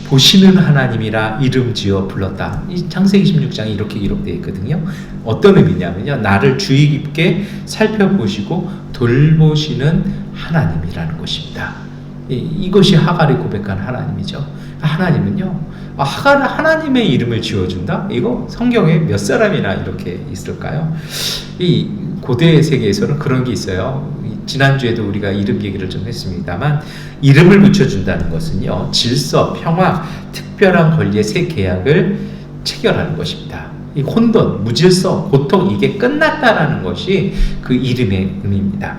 보시는 하나님이라 이름 지어 불렀다. 이 창세기 16장에 이렇게 기록되어 있거든요. 어떤 의미냐면요, 나를 주의 깊게 살펴보시고 돌보시는 하나님이라는 것입니다. 이것이 하갈이 고백한 하나님이죠. 하나님은요, 하갈은 하나님의 이름을 지어준다? 이거 성경에 몇 사람이나 이렇게 있을까요? 이 고대 세계에서는 그런 게 있어요. 지난주에도 우리가 이름 얘기를 좀 했습니다만, 이름을 붙여준다는 것은요, 질서, 평화, 특별한 권리의 새 계약을 체결하는 것입니다. 이 혼돈, 무질서, 고통, 이게 끝났다라는 것이 그 이름의 의미입니다.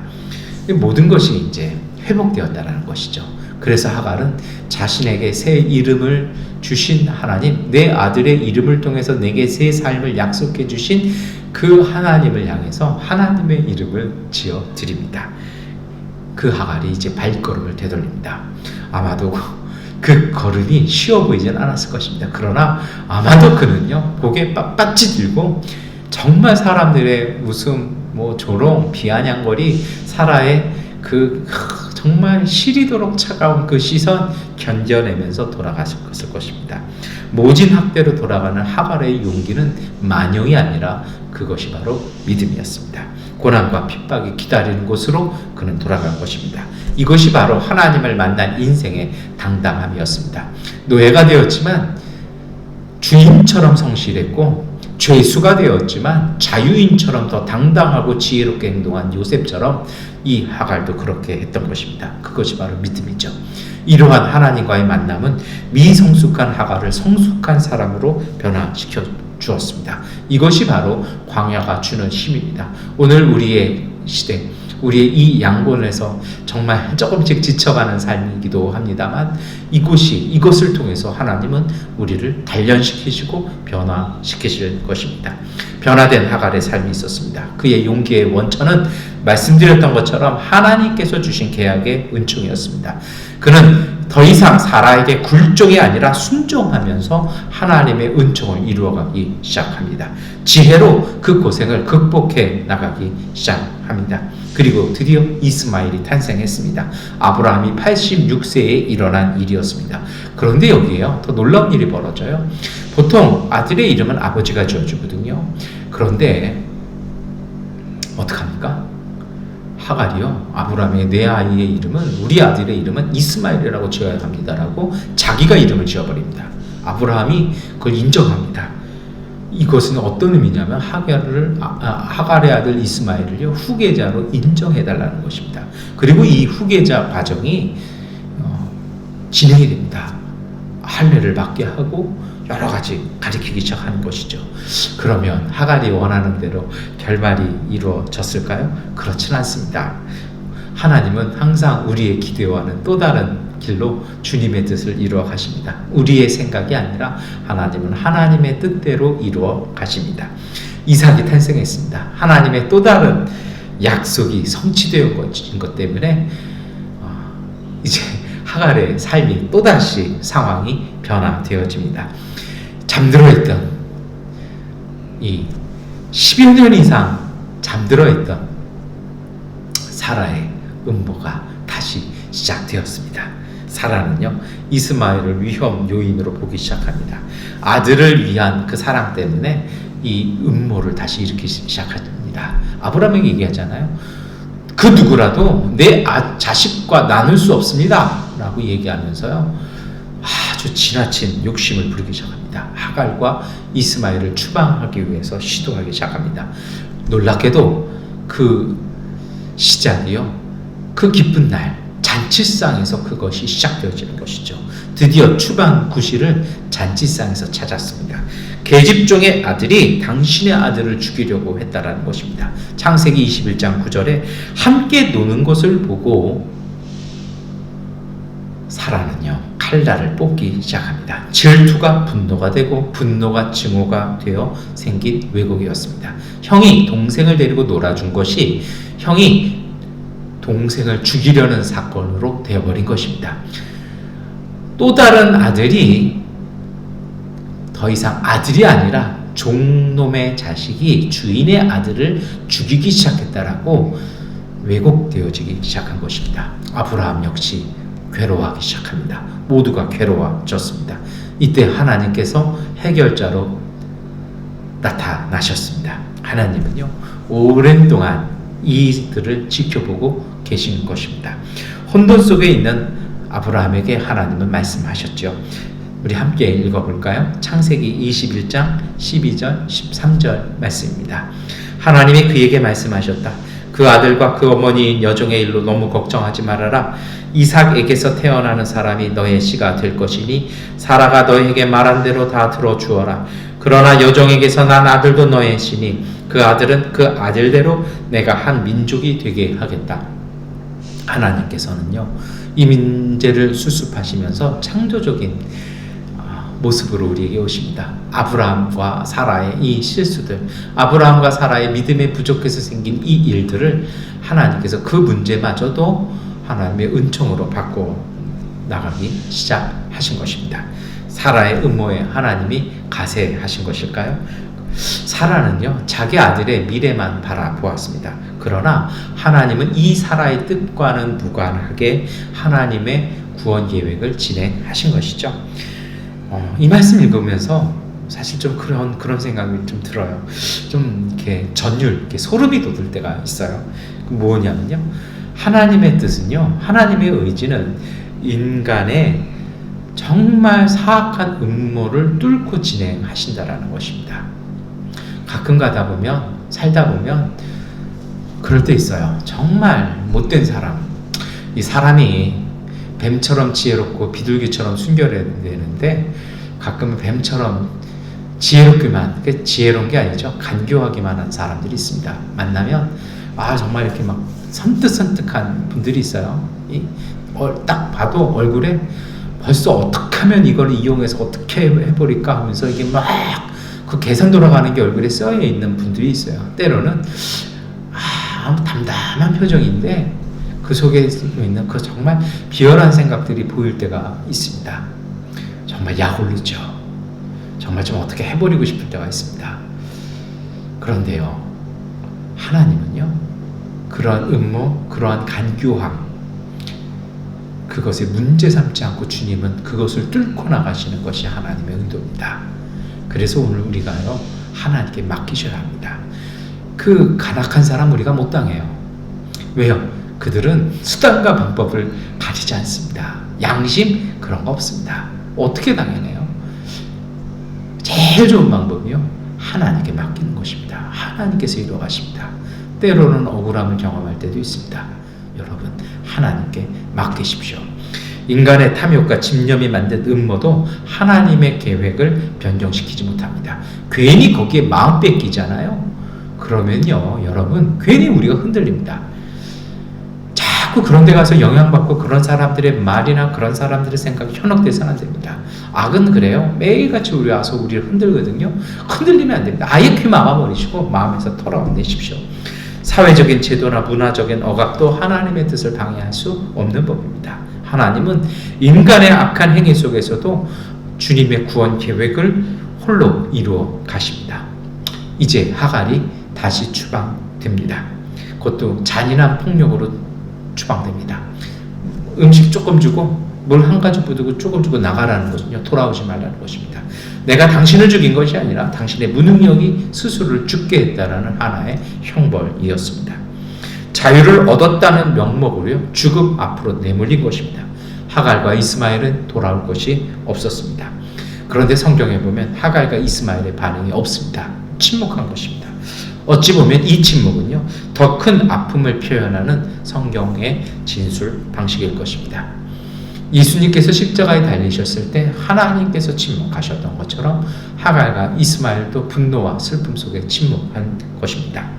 모든 것이 이제 회복되었다라는 것이죠. 그래서 하갈은 자신에게 새 이름을 주신 하나님, 내 아들의 이름을 통해서 내게 새 삶을 약속해 주신 그 하나님을 향해서 하나님의 이름을 지어 드립니다. 그 하갈이 이제 발걸음을 되돌립니다. 아마도 그 걸음이 쉬워 보이진 않았을 것입니다. 그러나 아마도 그는요 고개 빳빳이 들고 정말 사람들의 웃음, 조롱, 비아냥거리, 사라의 그 정말 시리도록 차가운 그 시선 견뎌내면서 돌아갔을 것입니다. 모진 학대로 돌아가는 하갈의 용기는 만용이 아니라 그것이 바로 믿음이었습니다. 고난과 핍박이 기다리는 곳으로 그는 돌아간 것입니다. 이것이 바로 하나님을 만난 인생의 당당함이었습니다. 노예가 되었지만 주인처럼 성실했고, 죄수가 되었지만 자유인처럼 더 당당하고 지혜롭게 행동한 요셉처럼 이 하갈도 그렇게 했던 것입니다. 그것이 바로 믿음이죠. 이러한 하나님과의 만남은 미성숙한 하갈을 성숙한 사람으로 변화시켜 주었습니다. 이것이 바로 광야가 주는 힘입니다. 오늘 우리의 시대, 우리의 이 양곤에서 정말 조금씩 지쳐가는 삶이기도 합니다만, 이것을 통해서 하나님은 우리를 단련시키시고 변화시키실 것입니다. 변화된 하갈의 삶이 있었습니다. 그의 용기의 원천은 말씀드렸던 것처럼 하나님께서 주신 계약의 은총이었습니다. 그는 더 이상 사라에게 굴종이 아니라 순종하면서 하나님의 은총을 이루어가기 시작합니다. 지혜로 그 고생을 극복해 나가기 시작합니다. 그리고 드디어 이스마엘이 탄생했습니다. 아브라함이 86세에 일어난 일이었습니다. 그런데 여기에요, 더 놀라운 일이 벌어져요. 보통 아들의 이름은 아버지가 지어주거든요. 그런데 어떡합니까? 하갈이요, 아브라함의 내 아이의 이름은, 우리 아들의 이름은 이스마엘이라고 지어야 합니다라고 자기가 이름을 지어버립니다. 아브라함이 그걸 인정합니다. 이것은 어떤 의미냐면 하갈의 아들 이스마엘을요 후계자로 인정해달라는 것입니다. 그리고 이 후계자 과정이 진행이 됩니다. 할례를 받게 하고 여러 가지 가리키기 시작하는 것이죠. 그러면 하갈이 원하는 대로 결말이 이루어졌을까요? 그렇진 않습니다. 하나님은 항상 우리의 기대와는 또 다른 길로 주님의 뜻을 이루어 가십니다. 우리의 생각이 아니라 하나님은 하나님의 뜻대로 이루어 가십니다. 이삭이 탄생했습니다. 하나님의 또 다른 약속이 성취되어 것 때문에 이제 하갈의 삶이 또다시 상황이 변화되어집니다. 잠들어 있던 이 10여 년 이상 잠들어 있던 사라의 음모가 다시 시작되었습니다. 사라는요 이스마엘을 위험 요인으로 보기 시작합니다. 아들을 위한 그 사랑 때문에 이 음모를 다시 일으키기 시작합니다. 아브라함에게 얘기하잖아요. 그 누구라도 내 자식과 나눌 수 없습니다 라고 얘기하면서요 아주 지나친 욕심을 부리기 시작합니다. 하갈과 이스마엘을 추방하기 위해서 시도하기 시작합니다. 놀랍게도 그 시작이요, 그 기쁜 날 자취상에서 그것이 시작되어지는 것이죠. 드디어 추방 구실을 잔치상에서 찾았습니다. 계집종의 아들이 당신의 아들을 죽이려고 했다라는 것입니다. 창세기 21장 9절에 함께 노는 것을 보고 사라는요 칼날을 뽑기 시작합니다. 질투가 분노가 되고 분노가 증오가 되어 생긴 왜곡이었습니다. 형이 동생을 데리고 놀아준 것이 형이 동생을 죽이려는 사건으로 되어버린 것입니다. 또 다른 아들이 더 이상 아들이 아니라 종놈의 자식이 주인의 아들을 죽이기 시작했다라고 왜곡되어지기 시작한 것입니다. 아브라함 역시 괴로워하기 시작합니다. 모두가 괴로워졌습니다. 이때 하나님께서 해결자로 나타나셨습니다. 하나님은요 오랜 동안 이들을 지켜보고 계신 것입니다. 혼돈 속에 있는 아브라함에게 하나님은 말씀하셨죠. 우리 함께 읽어볼까요? 창세기 21장 12절 13절 말씀입니다. 하나님이 그에게 말씀하셨다. 그 아들과 그 어머니인 여종의 일로 너무 걱정하지 말아라. 이삭에게서 태어나는 사람이 너의 씨가 될 것이니 사라가 너에게 말한 대로 다 들어주어라. 그러나 여종에게서 난 아들도 너의 씨니 그 아들은 그 아들대로 내가 한 민족이 되게 하겠다. 하나님께서는요 이 문제를 수습하시면서 창조적인 모습으로 우리에게 오십니다. 아브라함과 사라의 이 실수들, 아브라함과 사라의 믿음에 부족해서 생긴 이 일들을 하나님께서 그 문제마저도 하나님의 은총으로 바꿔 나가기 시작하신 것입니다. 사라의 음모에 하나님이 가세하신 것일까요? 사라는요 자기 아들의 미래만 바라보았습니다. 그러나 하나님은 이 사라의 뜻과는 무관하게 하나님의 구원 계획을 진행하신 것이죠. 이 말씀 읽으면서 사실 좀 그런 생각이 좀 들어요. 좀 이렇게 이렇게 소름이 돋을 때가 있어요. 뭐냐면요, 하나님의 뜻은요, 하나님의 의지는 인간의 정말 사악한 음모를 뚫고 진행하신다라는 것입니다. 가끔 살다 보면 그럴 때 있어요. 정말 못된 사람, 이 사람이 뱀처럼 지혜롭고 비둘기처럼 순결해야 되는데 가끔은 뱀처럼 지혜로운 게 아니죠. 간교하기만 한 사람들이 있습니다. 만나면 정말 이렇게 막 선뜻선뜻한 분들이 있어요. 딱 봐도 얼굴에 벌써 어떻게 하면 이걸 이용해서 어떻게 해버릴까 하면서 이게 막 그 계산 돌아가는 게 얼굴에 써여 있는 분들이 있어요. 때로는 담담한 표정인데 그 속에 있는 그 정말 비열한 생각들이 보일 때가 있습니다. 정말 약올르죠. 정말 좀 어떻게 해버리고 싶을 때가 있습니다. 그런데요, 하나님은요, 그러한 음모, 그러한 간교함, 그것에 문제 삼지 않고 주님은 그것을 뚫고 나가시는 것이 하나님의 의도입니다. 그래서 오늘 우리가요, 하나님께 맡기셔야 합니다. 그 간악한 사람 우리가 못 당해요. 왜요? 그들은 수단과 방법을 가리지 않습니다. 양심 그런 거 없습니다. 어떻게 당해내요? 제일 좋은 방법이요, 하나님께 맡기는 것입니다. 하나님께서 이루어가십니다. 때로는 억울함을 경험할 때도 있습니다. 여러분, 하나님께 맡기십시오. 인간의 탐욕과 집념이 만든 음모도 하나님의 계획을 변경시키지 못합니다. 괜히 거기에 마음 뺏기잖아요. 그러면요, 여러분, 괜히 우리가 흔들립니다. 자꾸 그런 데 가서 영향받고 그런 사람들의 말이나 그런 사람들의 생각이 현혹돼서는 안 됩니다. 악은 그래요. 매일같이 우리 와서 우리를 흔들거든요. 흔들리면 안 됩니다. 아예 귀 막아버리시고 마음에서 털어내십시오. 사회적인 제도나 문화적인 억압도 하나님의 뜻을 방해할 수 없는 법입니다. 하나님은 인간의 악한 행위 속에서도 주님의 구원 계획을 홀로 이루어 가십니다. 이제 하갈이 다시 추방됩니다. 그것도 잔인한 폭력으로 추방됩니다. 음식 조금 주고 물 한 가지 부두고 조금 주고 나가라는 것은요, 돌아오지 말라는 것입니다. 내가 당신을 죽인 것이 아니라 당신의 무능력이 스스로를 죽게 했다라는 하나의 형벌이었습니다. 자유를 얻었다는 명목으로요, 죽음 앞으로 내몰린 것입니다. 하갈과 이스마엘은 돌아올 것이 없었습니다. 그런데 성경에 보면 하갈과 이스마엘의 반응이 없습니다. 침묵한 것입니다. 어찌 보면 이 침묵은요, 더 큰 아픔을 표현하는 성경의 진술 방식일 것입니다. 예수님께서 십자가에 달리셨을 때 하나님께서 침묵하셨던 것처럼 하갈과 이스마엘도 분노와 슬픔 속에 침묵한 것입니다.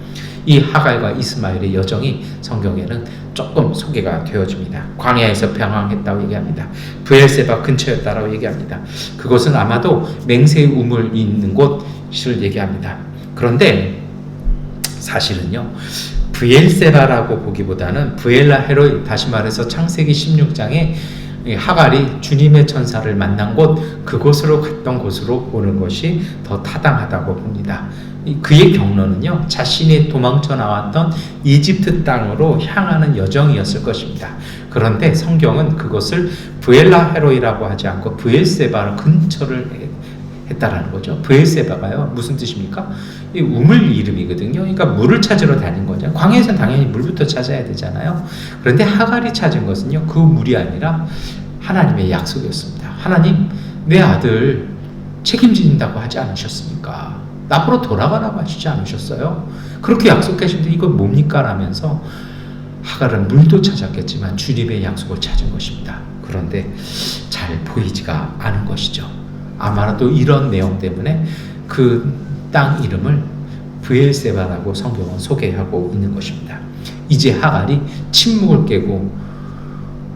이 하갈과 이스마엘의 여정이 성경에는 조금 소개가 되어집니다. 광야에서 방황했다고 얘기합니다. 브엘세바 근처였다고 얘기합니다. 그것은 아마도 맹세의 우물이 있는 곳을 얘기합니다. 그런데 사실은요, 브엘세바라고 보기보다는 브엘라 헤로이, 다시 말해서 창세기 16장에 하갈이 주님의 천사를 만난 곳, 그곳으로 갔던 곳으로 보는 것이 더 타당하다고 봅니다. 그의 경로는요, 자신이 도망쳐 나왔던 이집트 땅으로 향하는 여정이었을 것입니다. 그런데 성경은 그것을 브엘라 헤로이라고 하지 않고 브엘세바 근처를 했다라는 거죠. 브엘세바가요, 무슨 뜻입니까? 이 우물 이름이거든요. 그러니까 물을 찾으러 다닌 거죠. 광야에서는 당연히 물부터 찾아야 되잖아요. 그런데 하갈이 찾은 것은요, 그 물이 아니라 하나님의 약속이었습니다. 하나님, 내 아들 책임진다고 하지 않으셨습니까? 나보러 돌아가라고 하시지 않으셨어요? 그렇게 약속하셨는데 이건 뭡니까? 라면서 하갈은 물도 찾았겠지만 주님의 약속을 찾은 것입니다. 그런데 잘 보이지가 않은 것이죠. 아마도 이런 내용 때문에 그 땅 이름을 브엘세바라고 성경은 소개하고 있는 것입니다. 이제 하갈이 침묵을 깨고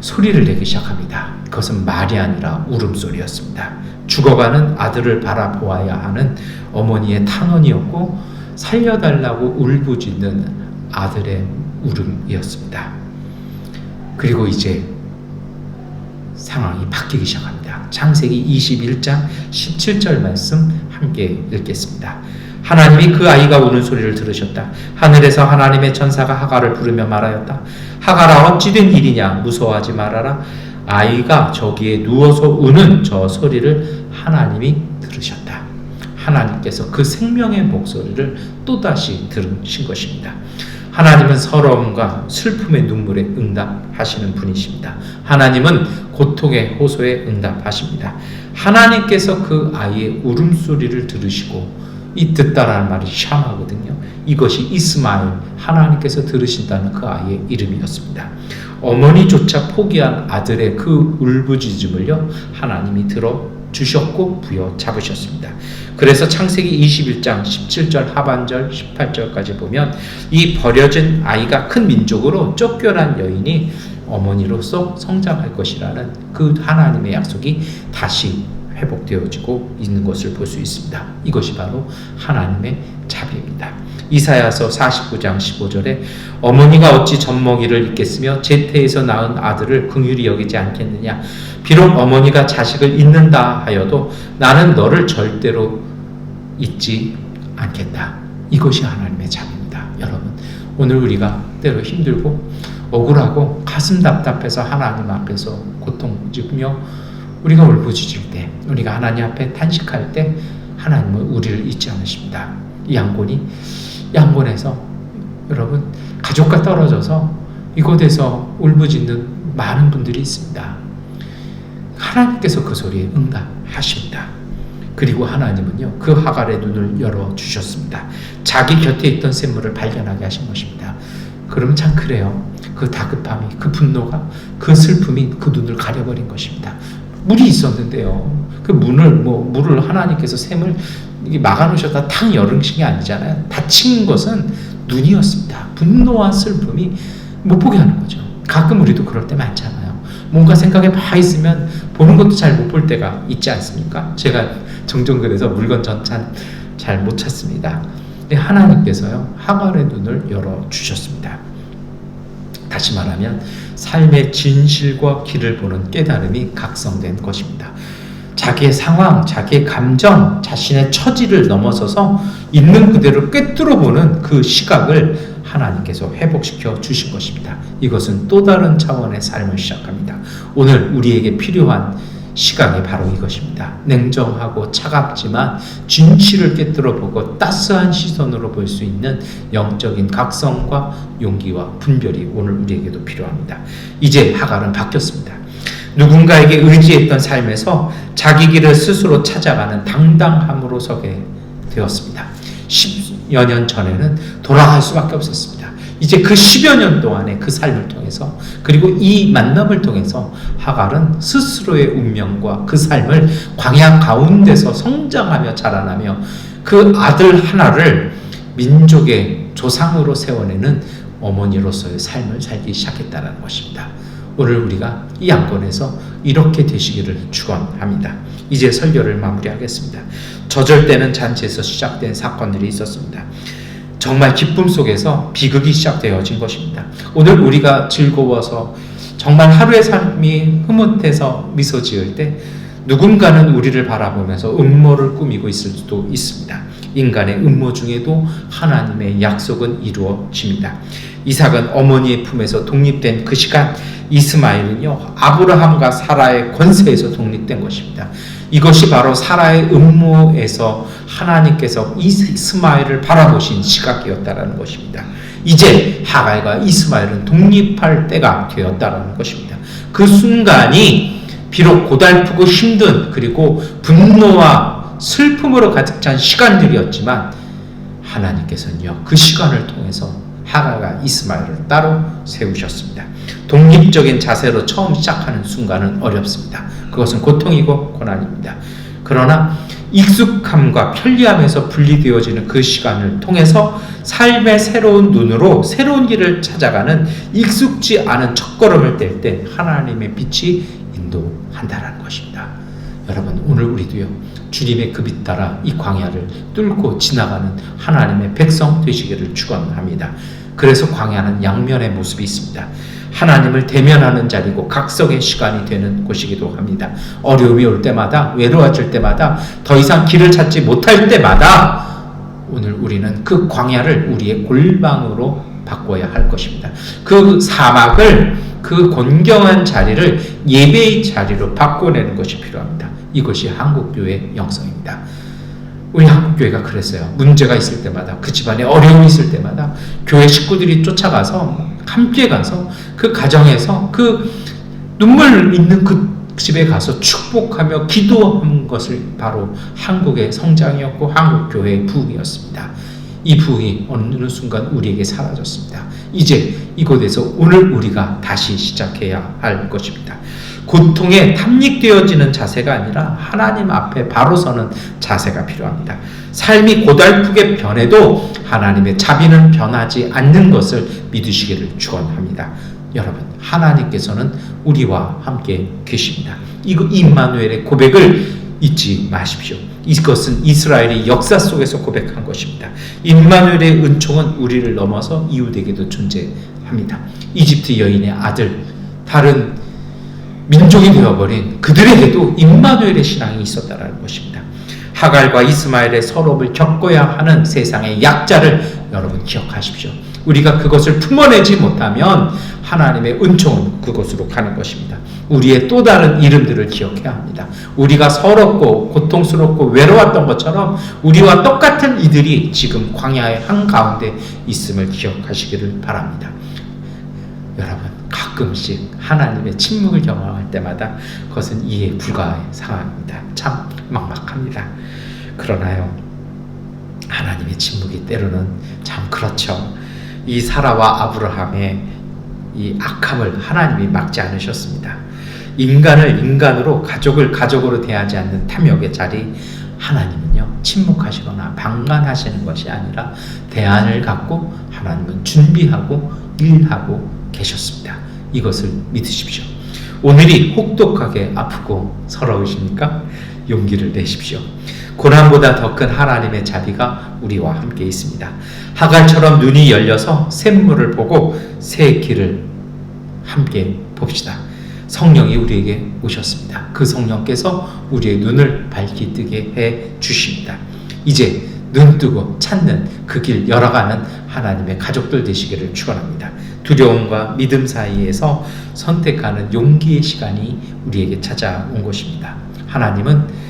소리를 내기 시작합니다. 그것은 말이 아니라 울음소리였습니다. 죽어가는 아들을 바라보아야 하는 어머니의 탄원이었고 살려달라고 울부짖는 아들의 울음이었습니다. 그리고 이제 상황이 바뀌기 시작합니다. 창세기 21장 17절 말씀 함께 읽겠습니다. 하나님이 그 아이가 우는 소리를 들으셨다. 하늘에서 하나님의 천사가 하갈을 부르며 말하였다. 하갈아, 어찌 된 일이냐? 무서워하지 말아라. 아이가 저기에 누워서 우는 저 소리를 하나님이 들으셨다. 하나님께서 그 생명의 목소리를 또다시 들으신 것입니다. 하나님은 서러움과 슬픔의 눈물에 응답하시는 분이십니다. 하나님은 고통의 호소에 응답하십니다. 하나님께서 그 아이의 울음소리를 들으시고, 이 듣다라는 말이 샤마거든요. 이것이 이스마엘, 하나님께서 들으신다는 그 아이의 이름이었습니다. 어머니조차 포기한 아들의 그 울부짖음을요, 하나님이 들어주셨고 부여잡으셨습니다. 그래서 창세기 21장 17절 하반절 18절까지 보면 이 버려진 아이가 큰 민족으로 쫓겨난 여인이 어머니로서 성장할 것이라는 그 하나님의 약속이 다시 회복되어지고 있는 것을 볼 수 있습니다. 이것이 바로 하나님의 자비입니다. 이사야서 49장 15절에 어머니가 어찌 젖먹이를 잊겠으며 제태에서 낳은 아들을 긍휼히 여기지 않겠느냐. 비록 어머니가 자식을 잊는다 하여도 나는 너를 절대로 잊지 않겠다. 이것이 하나님의 자비입니다. 여러분, 오늘 우리가 때로 힘들고 억울하고 가슴 답답해서 하나님 앞에서 고통지며 우리가 울부짖을 때, 우리가 하나님 앞에 탄식할 때 하나님은 우리를 잊지 않으십니다. 이 양곤에서 여러분, 가족과 떨어져서 이곳에서 울부짖는 많은 분들이 있습니다. 하나님께서 그 소리에 응답하십니다. 그리고 하나님은요, 그 하갈의 눈을 열어주셨습니다. 자기 곁에 있던 샘물을 발견하게 하신 것입니다. 그러면 참 그래요. 그 다급함이, 그 분노가, 그 슬픔이 그 눈을 가려버린 것입니다. 물이 있었는데요. 그 물을 하나님께서 샘을 막아놓으셨다 탕 열으신 게 아니잖아요. 다친 것은 눈이었습니다. 분노와 슬픔이 못 보게 하는 거죠. 가끔 우리도 그럴 때 많잖아요. 뭔가 생각에 막 있으면 보는 것도 잘 못 볼 때가 있지 않습니까? 제가 종종 그래서 물건 전찬 잘 못 찾습니다. 근데 하나님께서요, 하갈의 눈을 열어주셨습니다. 다시 말하면 삶의 진실과 길을 보는 깨달음이 각성된 것입니다. 자기의 상황, 자기의 감정, 자신의 처지를 넘어서서 있는 그대로 꿰뚫어 보는 그 시각을 하나님께서 회복시켜 주신 것입니다. 이것은 또 다른 차원의 삶을 시작합니다. 오늘 우리에게 필요한 시각이 바로 이것입니다. 냉정하고 차갑지만 진실을 꿰뚫어 보고 따스한 시선으로 볼 수 있는 영적인 각성과 용기와 분별이 오늘 우리에게도 필요합니다. 이제 하갈은 바뀌었습니다. 누군가에게 의지했던 삶에서 자기 길을 스스로 찾아가는 당당함으로 서게 되었습니다. 10여 년 전에는 돌아갈 수밖에 없었습니다. 이제 그 10여 년 동안의 그 삶을 통해서, 그리고 이 만남을 통해서 하갈은 스스로의 운명과 그 삶을 광야 가운데서 성장하며 자라나며 그 아들 하나를 민족의 조상으로 세워내는 어머니로서의 삶을 살기 시작했다는 것입니다. 오늘 우리가 이 안건에서 이렇게 되시기를 축원합니다. 이제 설교를 마무리하겠습니다. 저절 때는 잔치에서 시작된 사건들이 있었습니다. 정말 기쁨 속에서 비극이 시작되어진 것입니다. 오늘 우리가 즐거워서 정말 하루의 삶이 흐뭇해서 미소 지을 때 누군가는 우리를 바라보면서 음모를 꾸미고 있을 수도 있습니다. 인간의 음모 중에도 하나님의 약속은 이루어집니다. 이삭은 어머니의 품에서 독립된 그 시간, 이스마엘은요 아브라함과 사라의 권세에서 독립된 것입니다. 이것이 바로 사라의 음모에서 하나님께서 이스마엘을 바라보신 시각이었다라는 것입니다. 이제 하갈과 이스마엘은 독립할 때가 되었다라는 것입니다. 그 순간이 비록 고달프고 힘든, 그리고 분노와 슬픔으로 가득 찬 시간들이었지만 하나님께서는요 그 시간을 통해서 하갈과 이스마엘을 따로 세우셨습니다. 독립적인 자세로 처음 시작하는 순간은 어렵습니다. 그것은 고통이고 고난입니다. 그러나 익숙함과 편리함에서 분리되어지는 그 시간을 통해서 삶의 새로운 눈으로 새로운 길을 찾아가는 익숙지 않은 첫걸음을 뗄 때 하나님의 빛이 인도한다는 것입니다. 여러분, 오늘 우리도요 주님의 그 빛 따라 이 광야를 뚫고 지나가는 하나님의 백성 되시기를 축원합니다. 그래서 광야는 양면의 모습이 있습니다. 하나님을 대면하는 자리고 각성의 시간이 되는 곳이기도 합니다. 어려움이 올 때마다, 외로워질 때마다, 더 이상 길을 찾지 못할 때마다 오늘 우리는 그 광야를 우리의 골방으로 바꿔야 할 것입니다. 그 사막을, 그 곤경한 자리를 예배의 자리로 바꿔내는 것이 필요합니다. 이것이 한국교회 영성입니다. 우리 한국교회가 그랬어요. 문제가 있을 때마다, 그 집안에 어려움이 있을 때마다 교회 식구들이 쫓아가서 함께 가서 그 가정에서 그 눈물 있는 그 집에 가서 축복하며 기도한 것을 바로 한국의 성장이었고 한국교회의 부흥이었습니다. 이 부흥이 어느 순간 우리에게 사라졌습니다. 이제 이곳에서 오늘 우리가 다시 시작해야 할 것입니다. 고통에 탐닉되어지는 자세가 아니라 하나님 앞에 바로 서는 자세가 필요합니다. 삶이 고달프게 변해도 하나님의 자비는 변하지 않는 것을 믿으시기를 축원합니다. 여러분, 하나님께서는 우리와 함께 계십니다. 이 임마누엘의 고백을 잊지 마십시오. 이것은 이스라엘이 역사 속에서 고백한 것입니다. 임마누엘의 은총은 우리를 넘어서 이웃에게도 존재합니다. 이집트 여인의 아들, 다른 민족이 되어버린 그들에게도 임마누엘의 신앙이 있었다는 것입니다. 하갈과 이스마엘의 서러움을 겪어야 하는 세상의 약자를 여러분 기억하십시오. 우리가 그것을 품어내지 못하면 하나님의 은총은 그곳으로 가는 것입니다. 우리의 또 다른 이름들을 기억해야 합니다. 우리가 서럽고 고통스럽고 외로웠던 것처럼 우리와 똑같은 이들이 지금 광야의 한가운데 있음을 기억하시기를 바랍니다. 여러분, 가끔씩 하나님의 침묵을 경험할 때마다 그것은 이해 불가의 상황입니다. 참 막막합니다. 그러나요, 하나님의 침묵이 때로는 참 그렇죠. 이 사라와 아브라함의 이 악함을 하나님이 막지 않으셨습니다. 인간을 인간으로, 가족을 가족으로 대하지 않는 탐욕의 자리, 하나님은요 침묵하시거나 방관하시는 것이 아니라 대안을 갖고 하나님은 준비하고 일하고 계셨습니다. 이것을 믿으십시오. 오늘이 혹독하게 아프고 서러우십니까? 용기를 내십시오. 고난보다 더 큰 하나님의 자비가 우리와 함께 있습니다. 하갈처럼 눈이 열려서 샘물을 보고 새 길을 함께 봅시다. 성령이 우리에게 오셨습니다. 그 성령께서 우리의 눈을 밝게 뜨게 해 주십니다. 이제 눈 뜨고 찾는 그 길 열어가는 하나님의 가족들 되시기를 축원합니다. 두려움과 믿음 사이에서 선택하는 용기의 시간이 우리에게 찾아온 것입니다. 하나님은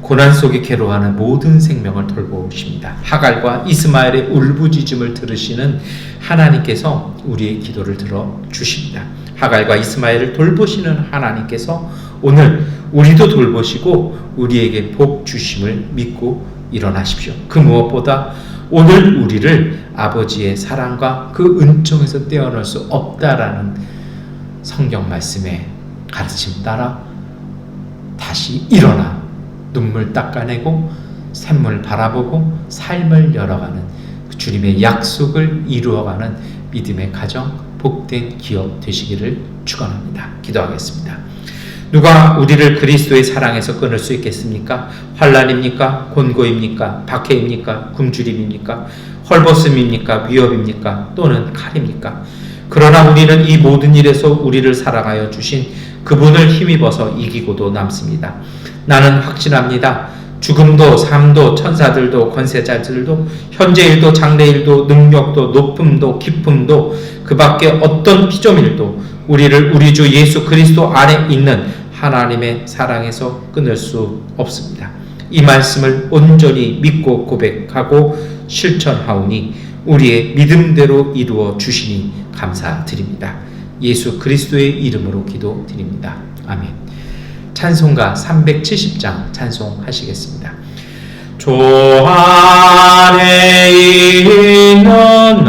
고난 속에 괴로워하는 모든 생명을 돌보십니다. 하갈과 이스마엘의 울부짖음을 들으시는 하나님께서 우리의 기도를 들어주십니다. 하갈과 이스마엘을 돌보시는 하나님께서 오늘 우리도 돌보시고 우리에게 복 주심을 믿고 일어나십시오. 그 무엇보다 오늘 우리를 아버지의 사랑과 그 은총에서 떼어낼 수 없다라는 성경 말씀의 가르침 따라 다시 일어나 눈물 닦아내고 샘물 바라보고 삶을 열어가는 주님의 약속을 이루어가는 믿음의 가정, 복된 기업 되시기를 축원합니다. 기도하겠습니다. 누가 우리를 그리스도의 사랑에서 끊을 수 있겠습니까? 환난입니까? 곤고입니까? 박해입니까? 굶주림입니까? 헐벗음입니까? 위협입니까? 또는 칼입니까? 그러나 우리는 이 모든 일에서 우리를 사랑하여 주신 그분을 힘입어서 이기고도 남습니다. 나는 확신합니다. 죽음도 삶도 천사들도 권세자들도 현재일도 장래일도 능력도 높음도 깊음도 그 밖에 어떤 피조물도 우리를 우리 주 예수 그리스도 안에 있는 하나님의 사랑에서 끊을 수 없습니다. 이 말씀을 온전히 믿고 고백하고 실천하오니 우리의 믿음대로 이루어 주시니 감사드립니다. 예수 그리스도의 이름으로 기도드립니다. 아멘. 찬송가 370장 찬송하시겠습니다. 주 안에 있는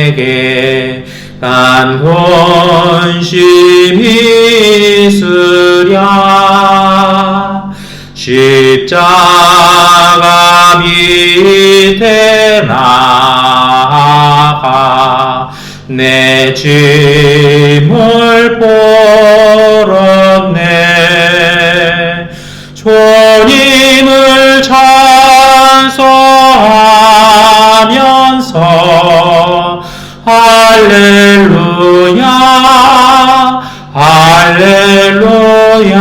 나에게 난 권심이 있으랴. 십자가 밑에 나아가 내 짐을 풀었네. 주님을 찬송하면서 할렐루야 할렐루야.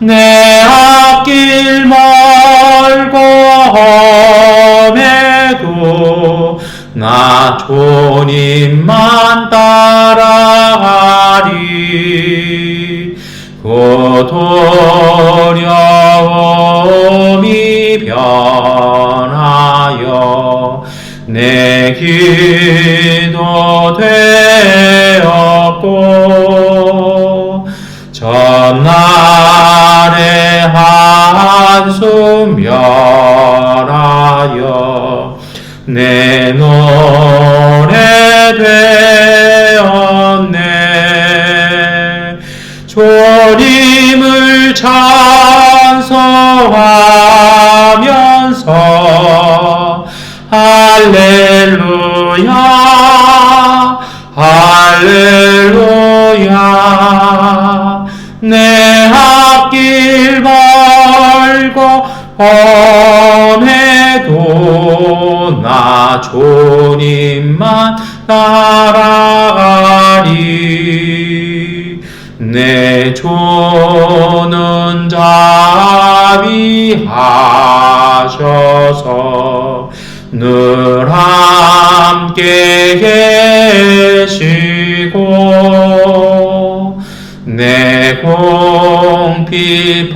내 앞길 멀고 험해도 나 주님만 따라가리. 그 두려움이 변하여 내 기도 되었고 전날의 한숨 멸하여 내 노래 되었네. 주님을 찬송하면서 할렐루야 할렐루야. 내 앞길 멀고 험해도 나 주님만 따라가리. 내 주는 자비하셔서 늘 함께 계시고 내 공핍함을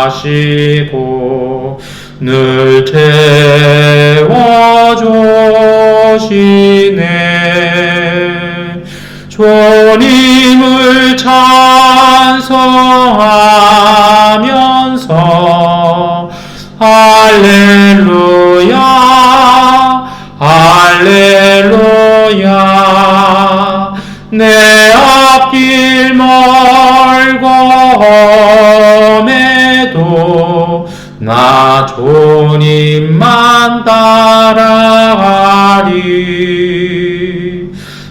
아시고 늘 채워주시네. 주님을 찬송하면서 할렐루야 할렐루야. 내 앞길 멀고 험해도 나 주님만 따라가리.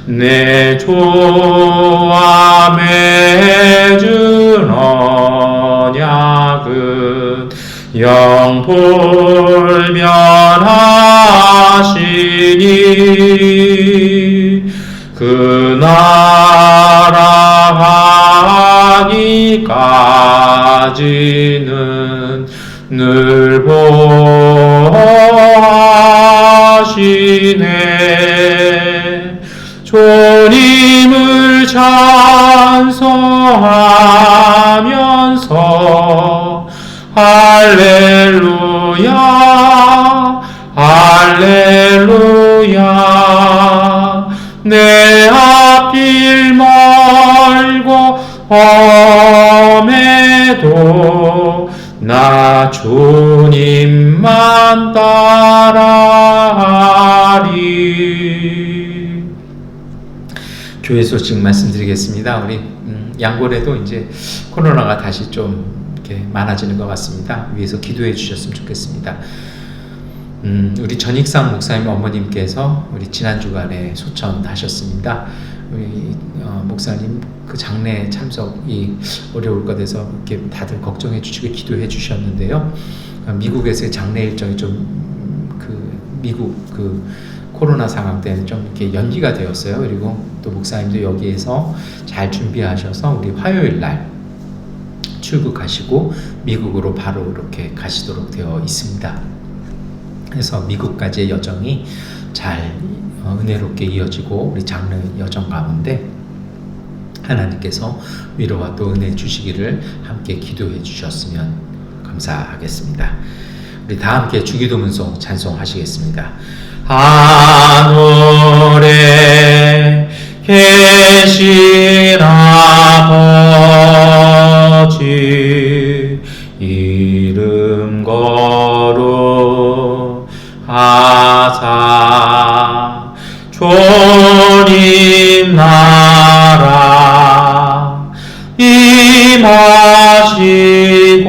내 조와 맺은 언약은 영불변하시니 그 나라 가기까지는 늘 보호하시네. 주님을 찬송하면서 할렐루야 할렐루야. 내 앞길 멀고 험해 주님만 따라하리. 교회 소식 말씀드리겠습니다. 우리 양골에도 이제 코로나가 다시 좀 이렇게 많아지는 것 같습니다. 위에서 기도해 주셨으면 좋겠습니다. 우리 전익상 목사님 어머님께서 우리 지난 주간에 소천하셨습니다. 우리 목사님 그 장례 참석이 어려울 것 같아서 이렇게 다들 걱정해 주시고 기도해 주셨는데요. 미국에서의 장례 일정이 좀 미국 코로나 상황 때문에 좀 이렇게 연기가 되었어요. 그리고 또 목사님도 여기에서 잘 준비하셔서 우리 화요일 날 출국하시고 미국으로 바로 이렇게 가시도록 되어 있습니다. 그래서 미국까지의 여정이 잘 은혜롭게 이어지고 우리 장례 여정 가운데 하나님께서 위로와 또 은혜 주시기를 함께 기도해 주셨으면 감사하겠습니다. 우리 다 함께 주기도문송 찬송하시겠습니다. 하늘에 계신 아버지 이름 거룩하사 주님 나라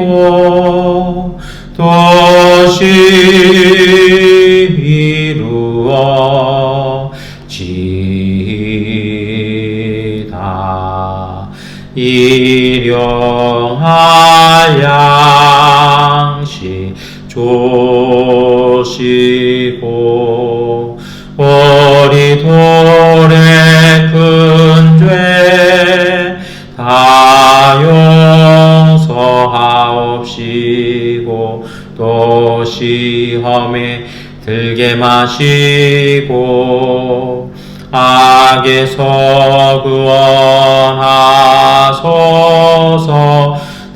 임하시고 도시 이루어지이다. 일용할 양식 주시고 우리 돌의 큰 죄 다 용서하옵시고 또 시험에 들게 마시고 악에서 구원하소서.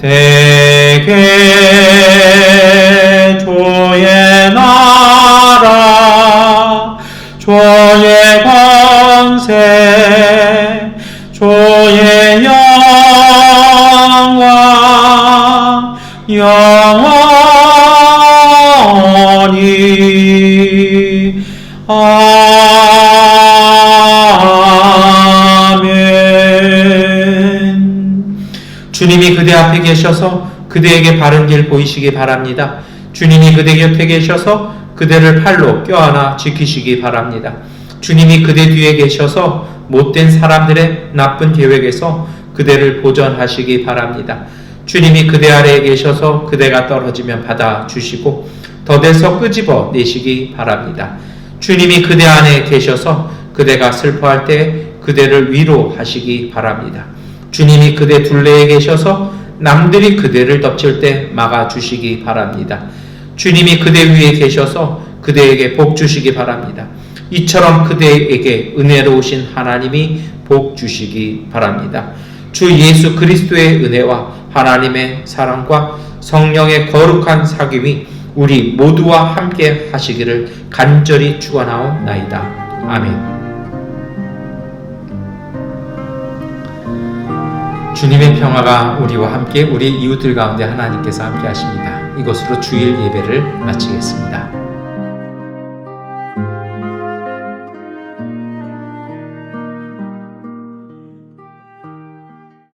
대개 주의 나라 주의 권세 주의 영광 영원히 아멘. 주님이 그대 앞에 계셔서 그대에게 바른 길 보이시기 바랍니다. 주님이 그대 곁에 계셔서 그대를 팔로 껴안아 지키시기 바랍니다. 주님이 그대 뒤에 계셔서 못된 사람들의 나쁜 계획에서 그대를 보전하시기 바랍니다. 주님이 그대 아래에 계셔서 그대가 떨어지면 받아주시고 더대서 끄집어 내시기 바랍니다. 주님이 그대 안에 계셔서 그대가 슬퍼할 때 그대를 위로하시기 바랍니다. 주님이 그대 둘레에 계셔서 남들이 그대를 덮칠 때 막아주시기 바랍니다. 주님이 그대 위에 계셔서 그대에게 복 주시기 바랍니다. 이처럼 그대에게 은혜로우신 하나님이 복 주시기 바랍니다. 주 예수 그리스도의 은혜와 하나님의 사랑과 성령의 거룩한 사귐이 우리 모두와 함께 하시기를 간절히 축원하옵나이다. 아멘. 주님의 평화가 우리와 함께 우리 이웃들 가운데 하나님께서 함께 하십니다. 이것으로 주일 예배를 마치겠습니다.